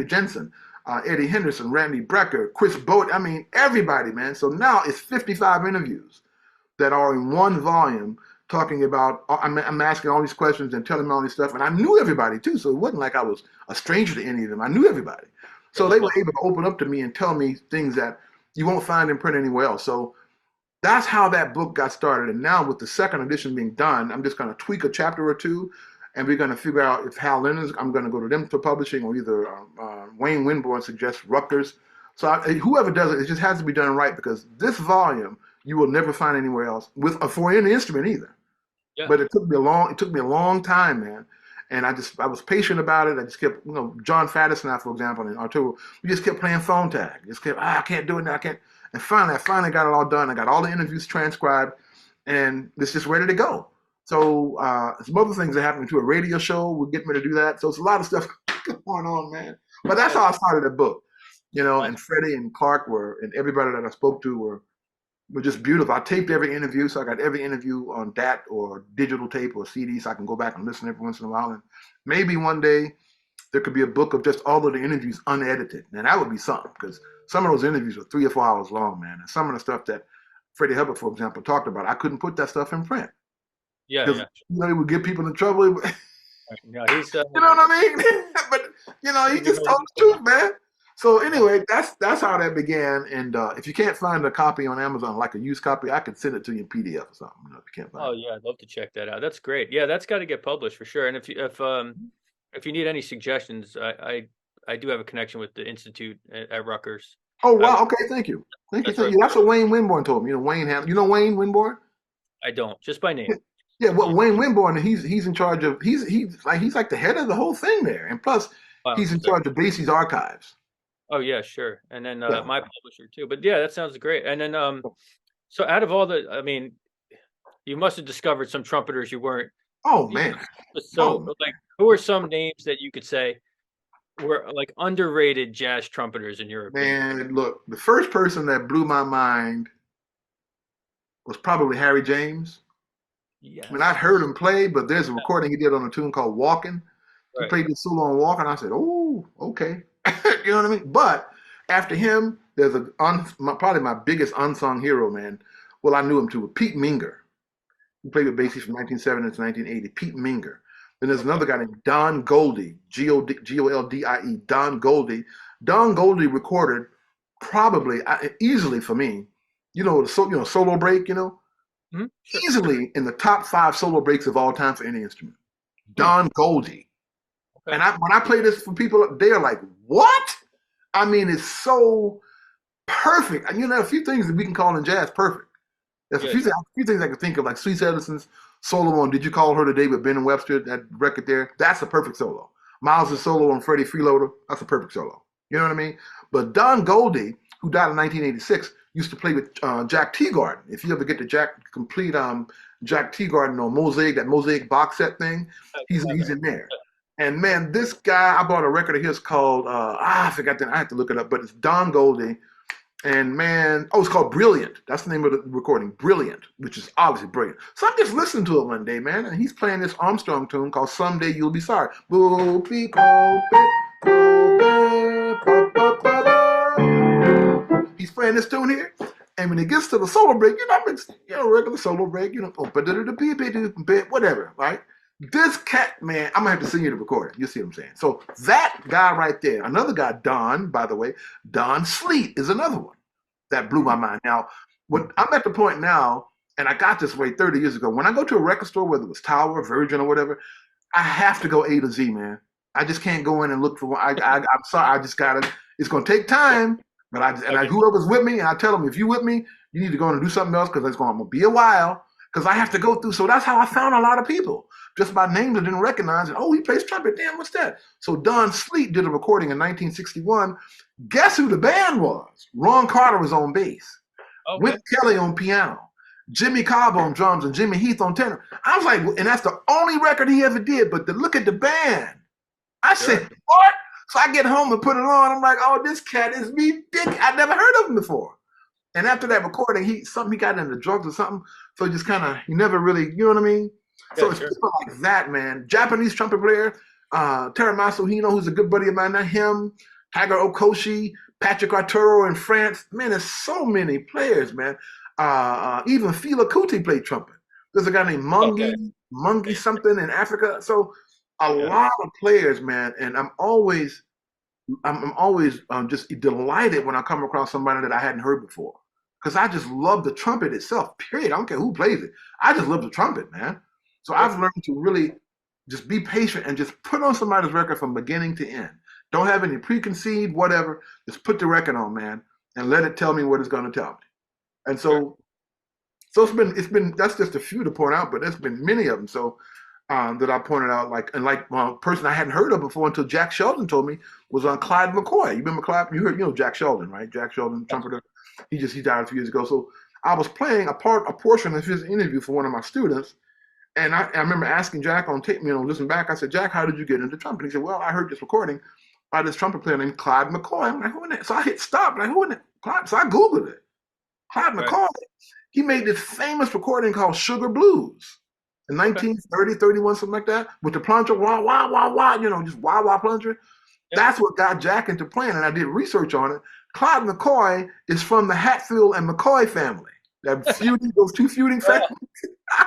Jensen, Eddie Henderson, Randy Brecker, Chris Boat. I mean, everybody, man. So now it's 55 interviews that are in one volume talking about, I'm asking all these questions and telling them all this stuff. And I knew everybody too. So it wasn't like I was a stranger to any of them. I knew everybody. Yeah, So that's they were well. able to open up to me and tell me things that you won't find in print anywhere else. So that's how that book got started. And now with the second edition being done, I'm just going to tweak a chapter or two, and we're going to figure out if Hal Leonard's, I'm going to go to them for publishing, or either Wayne Winborn suggests Rutgers. So whoever does it, it just has to be done right, because this volume you will never find anywhere else with for any instrument either. Yeah. But it took me a long time, man. And I was patient about it. I just kept, John Faddis and I, for example, and Arturo, we just kept playing phone tag. Just kept, I can't do it now, I can't. And finally, I finally got it all done. I got all the interviews transcribed, and it's just ready to go. So some other things that happened to a radio show. We're getting ready to do that. So it's a lot of stuff going on, man. But that's how I started the book. And Freddie and Clark and everybody that I spoke to were just beautiful. I taped every interview, so I got every interview on DAT or digital tape or CD, so I can go back and listen every once in a while. And maybe one day there could be a book of just all of the interviews unedited. And that would be something, because some of those interviews were 3 or 4 hours long, man. And some of the stuff that Freddie Hubbard, for example, talked about, I couldn't put that stuff in print Yeah, because yeah. it would get people in trouble. No, he's You know what I mean? But he just told the truth, man. So anyway, that's how that began. And if you can't find a copy on Amazon, like a used copy, I could send it to you in PDF or something. If you can't find it. Yeah, I'd love to check that out. That's great. Yeah, that's got to get published for sure. And if you need any suggestions, I do have a connection with the Institute at Rutgers. Oh wow! Okay, thank you. Thank you. That's what Wayne Winborn told me. Wayne Wayne Winborn? I don't, just by name. Yeah, well, Wayne Winborn, he's in charge of he's like the head of the whole thing there, and plus he's in charge of Basie's archives. Oh yeah, sure. And then my publisher too. But yeah, that sounds great. And then so out of all the, I mean, you must have discovered some trumpeters you weren't. Oh man. So like, who are some names that you could say were like underrated jazz trumpeters in your opinion? Man, look, the first person that blew my mind was probably Harry James. Yes. I mean, I'd heard him play, but there's a recording he did on a tune called Walking. He played the solo on Walking. I said, oh, okay. You know what I mean? But after him, there's probably my biggest unsung hero, man. Well, I knew him too, Pete Minger. He played with Basie from 1970 to 1980. Pete Minger. Then there's another guy named Don Goldie, Goldie, Don Goldie. Don Goldie recorded probably easily for me, solo break, Mm-hmm. Sure. Easily in the top 5 solo breaks of all time for any instrument. Don Goldie. Okay. And when I play this for people, they're like, what? I mean, it's so perfect. And a few things that we can call in jazz perfect. There's a few things I can think of, like Sweet Edison's solo on Did You Call Her Today with Ben and Webster, that record there. That's a perfect solo. Miles' solo on Freddie Freeloader, that's a perfect solo. You know what I mean? But Don Goldie, who died in 1986, used to play with Jack Teagarden. If you ever get the complete Jack Teagarden on Mosaic, that Mosaic box set thing, he's in there. And man, this guy, I bought a record of his called, I forgot that, I have to look it up, but it's Don Goldie. And man, it's called Brilliant. That's the name of the recording, Brilliant, which is obviously brilliant. So I'm just listening to it one day, man, and he's playing this Armstrong tune called Someday You'll Be Sorry. He's playing this tune here, and when it gets to the solo break, it's regular solo break, whatever, right? This cat, man, I'm gonna have to send you the recording. You see what I'm saying? So that guy right there, another guy, Don, by the way, Don Sleet is another one that blew my mind. Now, I'm at the point now, and I got this way 30 years ago. When I go to a record store, whether it was Tower, Virgin, or whatever, I have to go A to Z, man. I just can't go in and look for one. I'm sorry, I just gotta. It's gonna take time, but whoever's with me, and I tell them, if you with me, you need to go and do something else because it's gonna be a while. Because I have to go through. So that's how I found a lot of people. Just by names I didn't recognize. And, he plays trumpet. Damn, what's that? So Don Sleet did a recording in 1961. Guess who the band was? Ron Carter was on bass. Okay. Wint Kelly on piano. Jimmy Cobb on drums and Jimmy Heath on tenor. I was like, and that's the only record he ever did. But to look at the band, I said, what? So I get home and put it on. I'm like, this cat is ridiculous. I've never heard of him before. And after that recording, he got into drugs or something. So he just he never really, you know what I mean? Yeah, so it's people like that, man. Japanese trumpet player, Teramasu Hino, who's a good buddy of mine, not him, Tiger Okoshi, Patrick Arturo in France. Man, there's so many players, man. Even Fela Kuti played trumpet. There's a guy named Mungi something in Africa. So a lot of players, man. And I'm always just delighted when I come across somebody that I hadn't heard before. Because I just love the trumpet itself, period. I don't care who plays it. I just love the trumpet, man. So I've learned to really just be patient and just put on somebody's record from beginning to end. Don't have any preconceived, whatever. Just put the record on, man, and let it tell me what it's going to tell me. And so it's been that's just a few to point out, but there's been many of them. So that I pointed out, a person I hadn't heard of before until Jack Sheldon told me was on Clyde McCoy. You remember Clyde? You heard, Jack Sheldon, right? Jack Sheldon, trumpeter. He died a few years ago. So I was playing a portion of his interview for one of my students, And I remember asking Jack on tape, listen back. I said, Jack, how did you get into trumpet? He said, well, I heard this recording by this trumpet player named Clyde McCoy. I'm like, who in that? So I hit stop. I'm like, who in that? Clyde. So I Googled it. Clyde Right. McCoy, he made this famous recording called Sugar Blues in Okay. 1930, 31, something like that, with the plunger, wah, wah, wah, wah, just wah, wah plunger. Yeah. That's what got Jack into playing, and I did research on it. Clyde McCoy is from the Hatfield and McCoy family. Those two feuding families.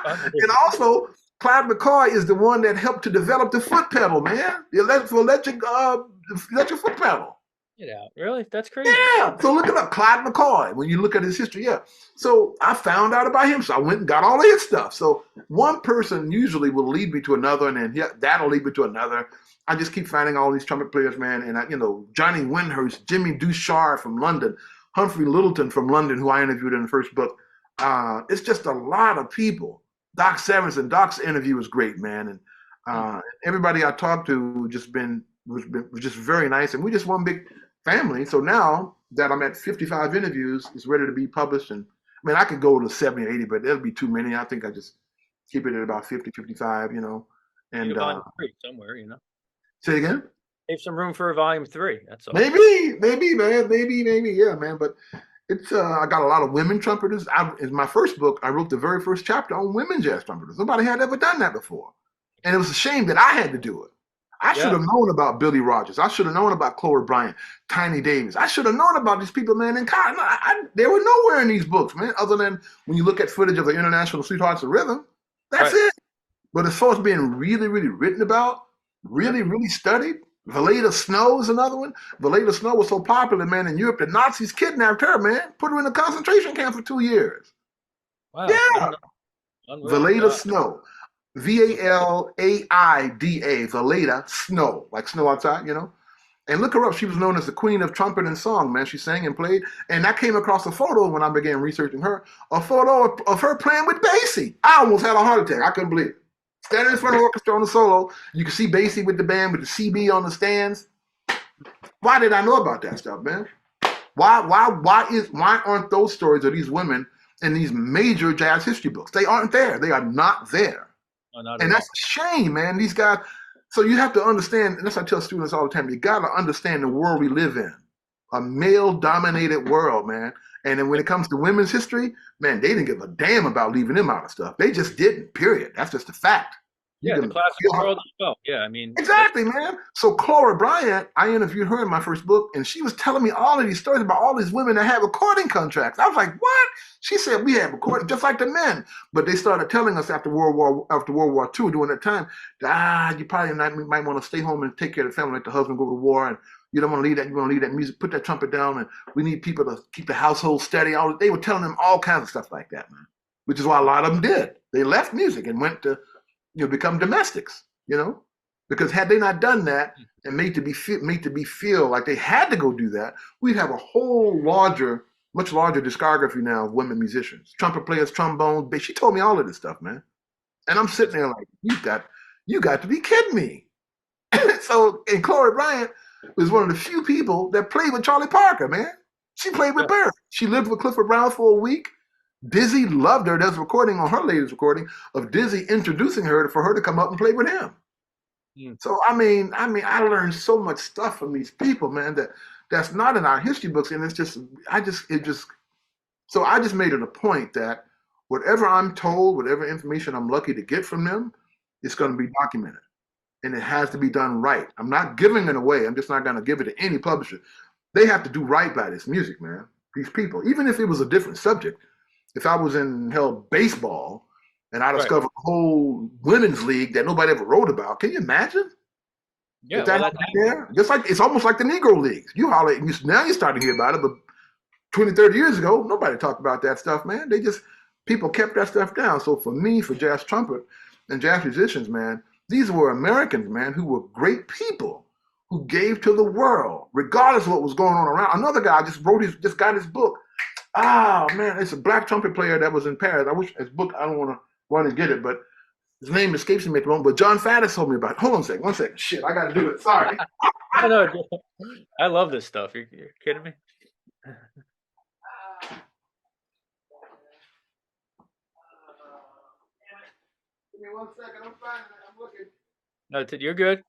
And also, Clyde McCoy is the one that helped to develop the foot pedal, man. The electric foot pedal. Get out. Really? That's crazy. Yeah. So look it up, Clyde McCoy. When you look at his history, yeah. So I found out about him. So I went and got all of his stuff. So one person usually will lead me to another, and then that'll lead me to another. I just keep finding all these trumpet players, man. And Johnny Windhurst, Jimmy Duchard from London, Humphrey Littleton from London, who I interviewed in the first book. It's just a lot of people. Doc Severinsen, Doc's interview was great, man. And everybody I talked to was just very nice. And we just one big family. So now that I'm at 55 interviews, it's ready to be published. And I mean, I could go to 70 or 80, but that'll be too many. I think I just keep it at about 50, 55, Need And a volume 3 somewhere, say again? Save some room for a volume 3. That's all. Maybe, man. Maybe, yeah, man. But it's I got a lot of women trumpeters. In my first book, I wrote the very first chapter on women jazz trumpeters. Nobody had ever done that before. And it was a shame that I had to do it. I should have known about Billy Rogers. I should have known about Chloe Bryant, Tiny Davis. I should have known about these people, man. And they were nowhere in these books, man, other than when you look at footage of the International Sweethearts of Rhythm. That's it. But as far as being really, really written about, really, really studied, Valeda Snow is another one. Valeda Snow was so popular, man, in Europe, the Nazis kidnapped her, man, put her in a concentration camp for 2 years. Wow. Yeah. Valeda Snow. Valaida, Valeda Snow, like snow outside, And look her up. She was known as the queen of trumpet and song, man. She sang and played. And I came across a photo when I began researching her, a photo of her playing with Basie. I almost had a heart attack. I couldn't believe it. Standing in front of the orchestra on the solo, you can see Basie with the band with the CB on the stands. Why did I know about that stuff, man? Why aren't those stories of these women in these major jazz history books? They aren't there. They are not there. No, and that's a shame, man. These guys. So you have to understand, and that's what I tell students all the time. You got to understand the world we live in, a male-dominated world, man. And then when it comes to women's history, man, they didn't give a damn about leaving them out of stuff. They just didn't. Period. That's just a fact. The classical world as well. Yeah, I mean. Exactly, man. So Chloe Bryant, I interviewed her in my first book, and she was telling me all of these stories about all these women that had recording contracts. I was like, what? She said we had recording just like the men, but they started telling us after World War II during that time, you probably might want to stay home and take care of the family, let the husband go to war, and you don't want to leave that. You want to leave that music, put that trumpet down, and we need people to keep the household steady. They were telling them all kinds of stuff like that, man. Which is why a lot of them did. They left music and went to become domestics. Because had they not done that and made to be feel like they had to go do that, we'd have a whole much larger discography now of women musicians, trumpet players, trombones, bass. She told me all of this stuff, man. And I'm sitting there like, you got to be kidding me. And Chloe Bryant was one of the few people that played with Charlie Parker, man. She played with Bird. She lived with Clifford Brown for a week. Dizzy loved her. There's a recording on her latest recording of Dizzy introducing her for her to come up and play with him. So I mean, I learned so much stuff from these people, man, that's not in our history books, and I just made it a point that whatever I'm told, whatever information I'm lucky to get from them, it's going to be documented, and it has to be done right. I'm not giving it away. I'm just not going to give it to any publisher. They have to do right by this music, man. These people, even if it was a different subject, if I was in baseball. And I discovered a whole women's league that nobody ever wrote about. Can you imagine? Yeah, there? Just like it's almost like the Negro leagues. Now you're starting to hear about it, but 20, 30 years ago, nobody talked about that stuff, man. People kept that stuff down. So for me, for jazz trumpet and jazz musicians, man, these were Americans, man, who were great people who gave to the world, regardless of what was going on around. Another guy just got his book. Oh man, it's a black trumpet player that was in Paris. I wish his book, I don't want to run and get it, but his name escapes me at the moment. But John Faddis told me about it. Hold on a second. 1 second. Shit, I got to do it. Sorry. No, I love this stuff. You're kidding me? Give me 1 second. I'm finding it. I'm looking. No, you're good.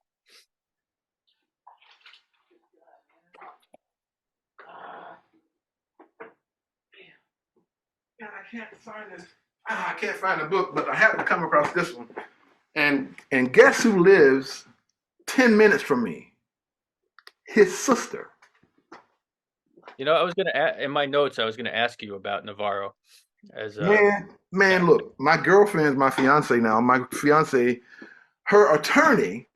Yeah, I can't find this. I can't find the book, but I happened to come across this one. And guess who lives 10 minutes from me? His sister. I was gonna in my notes. I was gonna ask you about Navarro as yeah. Look, my girlfriend's my fiance now. My fiance, her attorney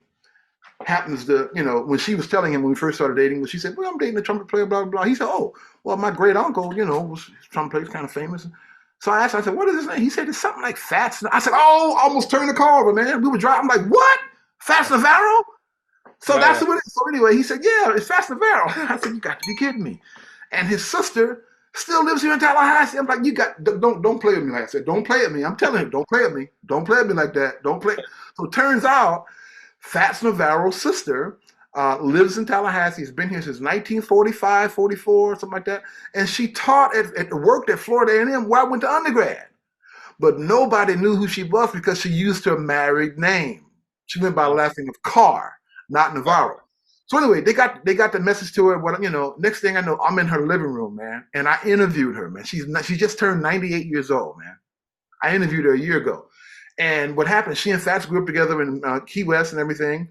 happens to, when she was telling him when we first started dating, when she said, well, I'm dating a trumpet player, blah, blah, blah. He said, oh, well, my great uncle, was a trumpet player, kind of famous. So I asked him, I said, what is his name? He said, it's something like Fats. I said, oh, almost turned the car over, man. We were driving. I'm like, what? Fats Navarro? So that's what it is. So anyway, he said, yeah, it's Fats Navarro. I said, you got to be kidding me. And his sister still lives here in Tallahassee. I'm like, don't play with me. Like I said, don't play with me. I'm telling him, don't play with me. Don't play with me like that. Don't play. So it turns out Fats Navarro's sister lives in Tallahassee. Has been here since 1945, 44, something like that. And she taught worked at Florida A&M where I went to undergrad. But nobody knew who she was because she used her married name. She went by the last name of Carr, not Navarro. So anyway, they got the message to her. What next thing I know, I'm in her living room, man, and I interviewed her, man. She just turned 98 years old, man. I interviewed her a year ago. And what happened, she and Fats grew up together in Key West and everything.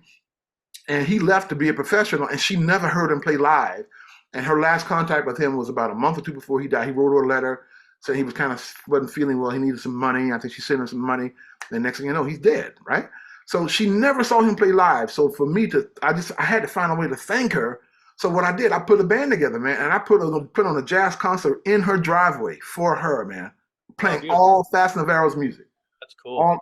And he left to be a professional, and she never heard him play live. And her last contact with him was about a month or two before he died. He wrote her a letter saying he was wasn't feeling well. He needed some money. I think she sent him some money. And next thing you know, he's dead, right? So she never saw him play live. So for me I had to find a way to thank her. So what I did, I put a band together, man, and I put on a jazz concert in her driveway for her, man, playing all Fats Navarro's music. That's cool. All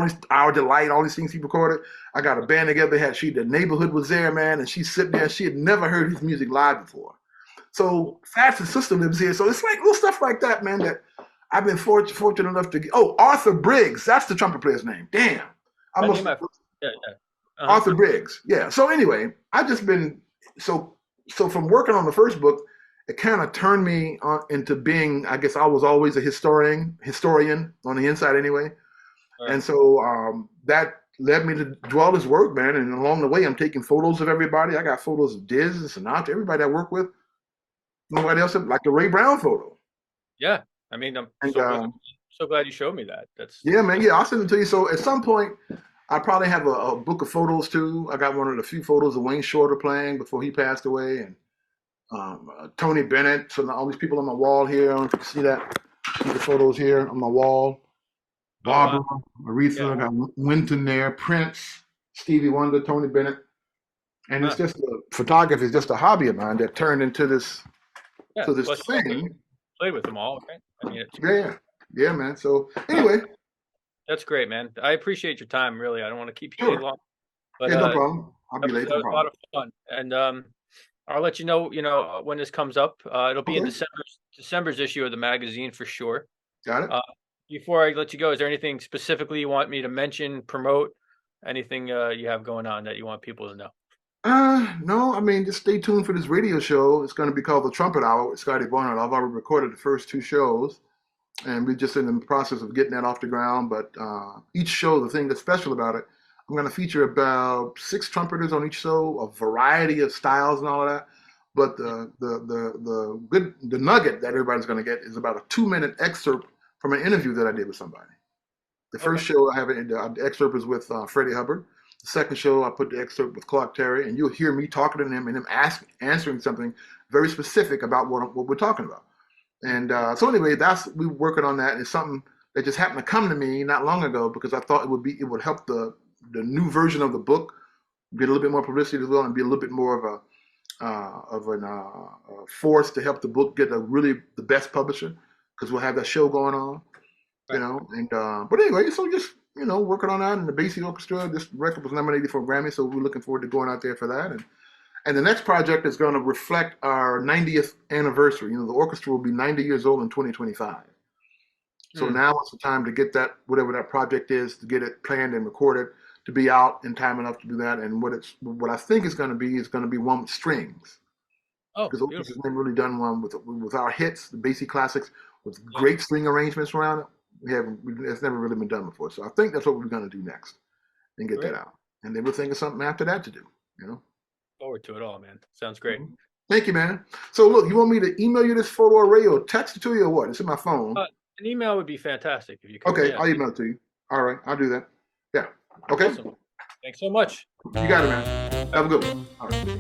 these Our Delight, all these things he recorded. I got a band together. The neighborhood was there, man, and she's sitting there. She had never heard his music live before. So Fats' sister lives here. So it's like little stuff like that, man, that I've been fortunate enough to get. Oh, Arthur Briggs. That's the trumpet player's name. Damn. Arthur Briggs. Yeah. So anyway, I just been so from working on the first book, it kind of turned me into being, I guess I was always a historian on the inside anyway. Right. And so that led me to do all this work, man. And along the way, I'm taking photos of everybody. I got photos of Diz and Sinatra, everybody I work with. Nobody else, like the Ray Brown photo. Yeah. I mean, I'm so glad you showed me that. Yeah, man. Yeah, I'll send it to you. So at some point, I probably have a book of photos too. I got one of the few photos of Wayne Shorter playing before he passed away, and Tony Bennett. So all these people on my wall here. I don't know if you can see that. See the photos here on my wall. Barbara, Aretha, got Winton there, Prince, Stevie Wonder, Tony Bennett. And it's just photography is just a hobby of mine that turned into this thing. Played with them all, right? I mean, yeah, man. So anyway. That's great, man. I appreciate your time, really. I don't want to keep you any long. But, no problem. I'll be late. That was a lot of fun. And I'll let you know, when this comes up. It'll be in December's issue of the magazine for sure. Got it. Before I let you go, is there anything specifically you want me to mention, promote, anything you have going on that you want people to know? No, I mean, just stay tuned for this radio show. It's going to be called The Trumpet Hour with Scotty Barnhart. I've already recorded the first 2 shows, and we're just in the process of getting that off the ground. But each show, the thing that's special about it, I'm going to feature about 6 trumpeters on each show, a variety of styles and all of that. But the nugget that everybody's going to get is about a 2-minute excerpt from an interview that I did with somebody. The first show I have the excerpt is with Freddie Hubbard. The second show I put the excerpt with Clark Terry, and you'll hear me talking to him and him answering something very specific about what we're talking about. And so anyway, we're working on that. And it's something that just happened to come to me not long ago because I thought it would help the new version of the book get a little bit more publicity as well, and be a little bit more of a force to help the book get the best publisher, because we'll have that show going on, And but anyway, so just working on that. And the Basie Orchestra, this record was nominated for a Grammy, so we're looking forward to going out there for that. And the next project is going to reflect our 90th anniversary. The orchestra will be 90 years old in 2025. So now it's the time to get that, whatever that project is, to get it planned and recorded, to be out in time enough to do that. And what I think is going to be one with strings. Because Orchestra's never really done one with our hits, the Basie classics, with great string arrangements around it. It's never really been done before. So I think that's what we're going to do next and get that Great. out. And then we'll think of something after that to do, you know? Forward to it all, man. Sounds great. Mhm. Thank you, man. So look, you want me to email you this photo array or text it to you or what? It's in my phone. Uh, an email would be fantastic if you could. Okay, Yeah. I'll email it to you. All right, I'll do that. Yeah. Okay. Awesome. Thanks so much. You got it, man. Have a good one. All right.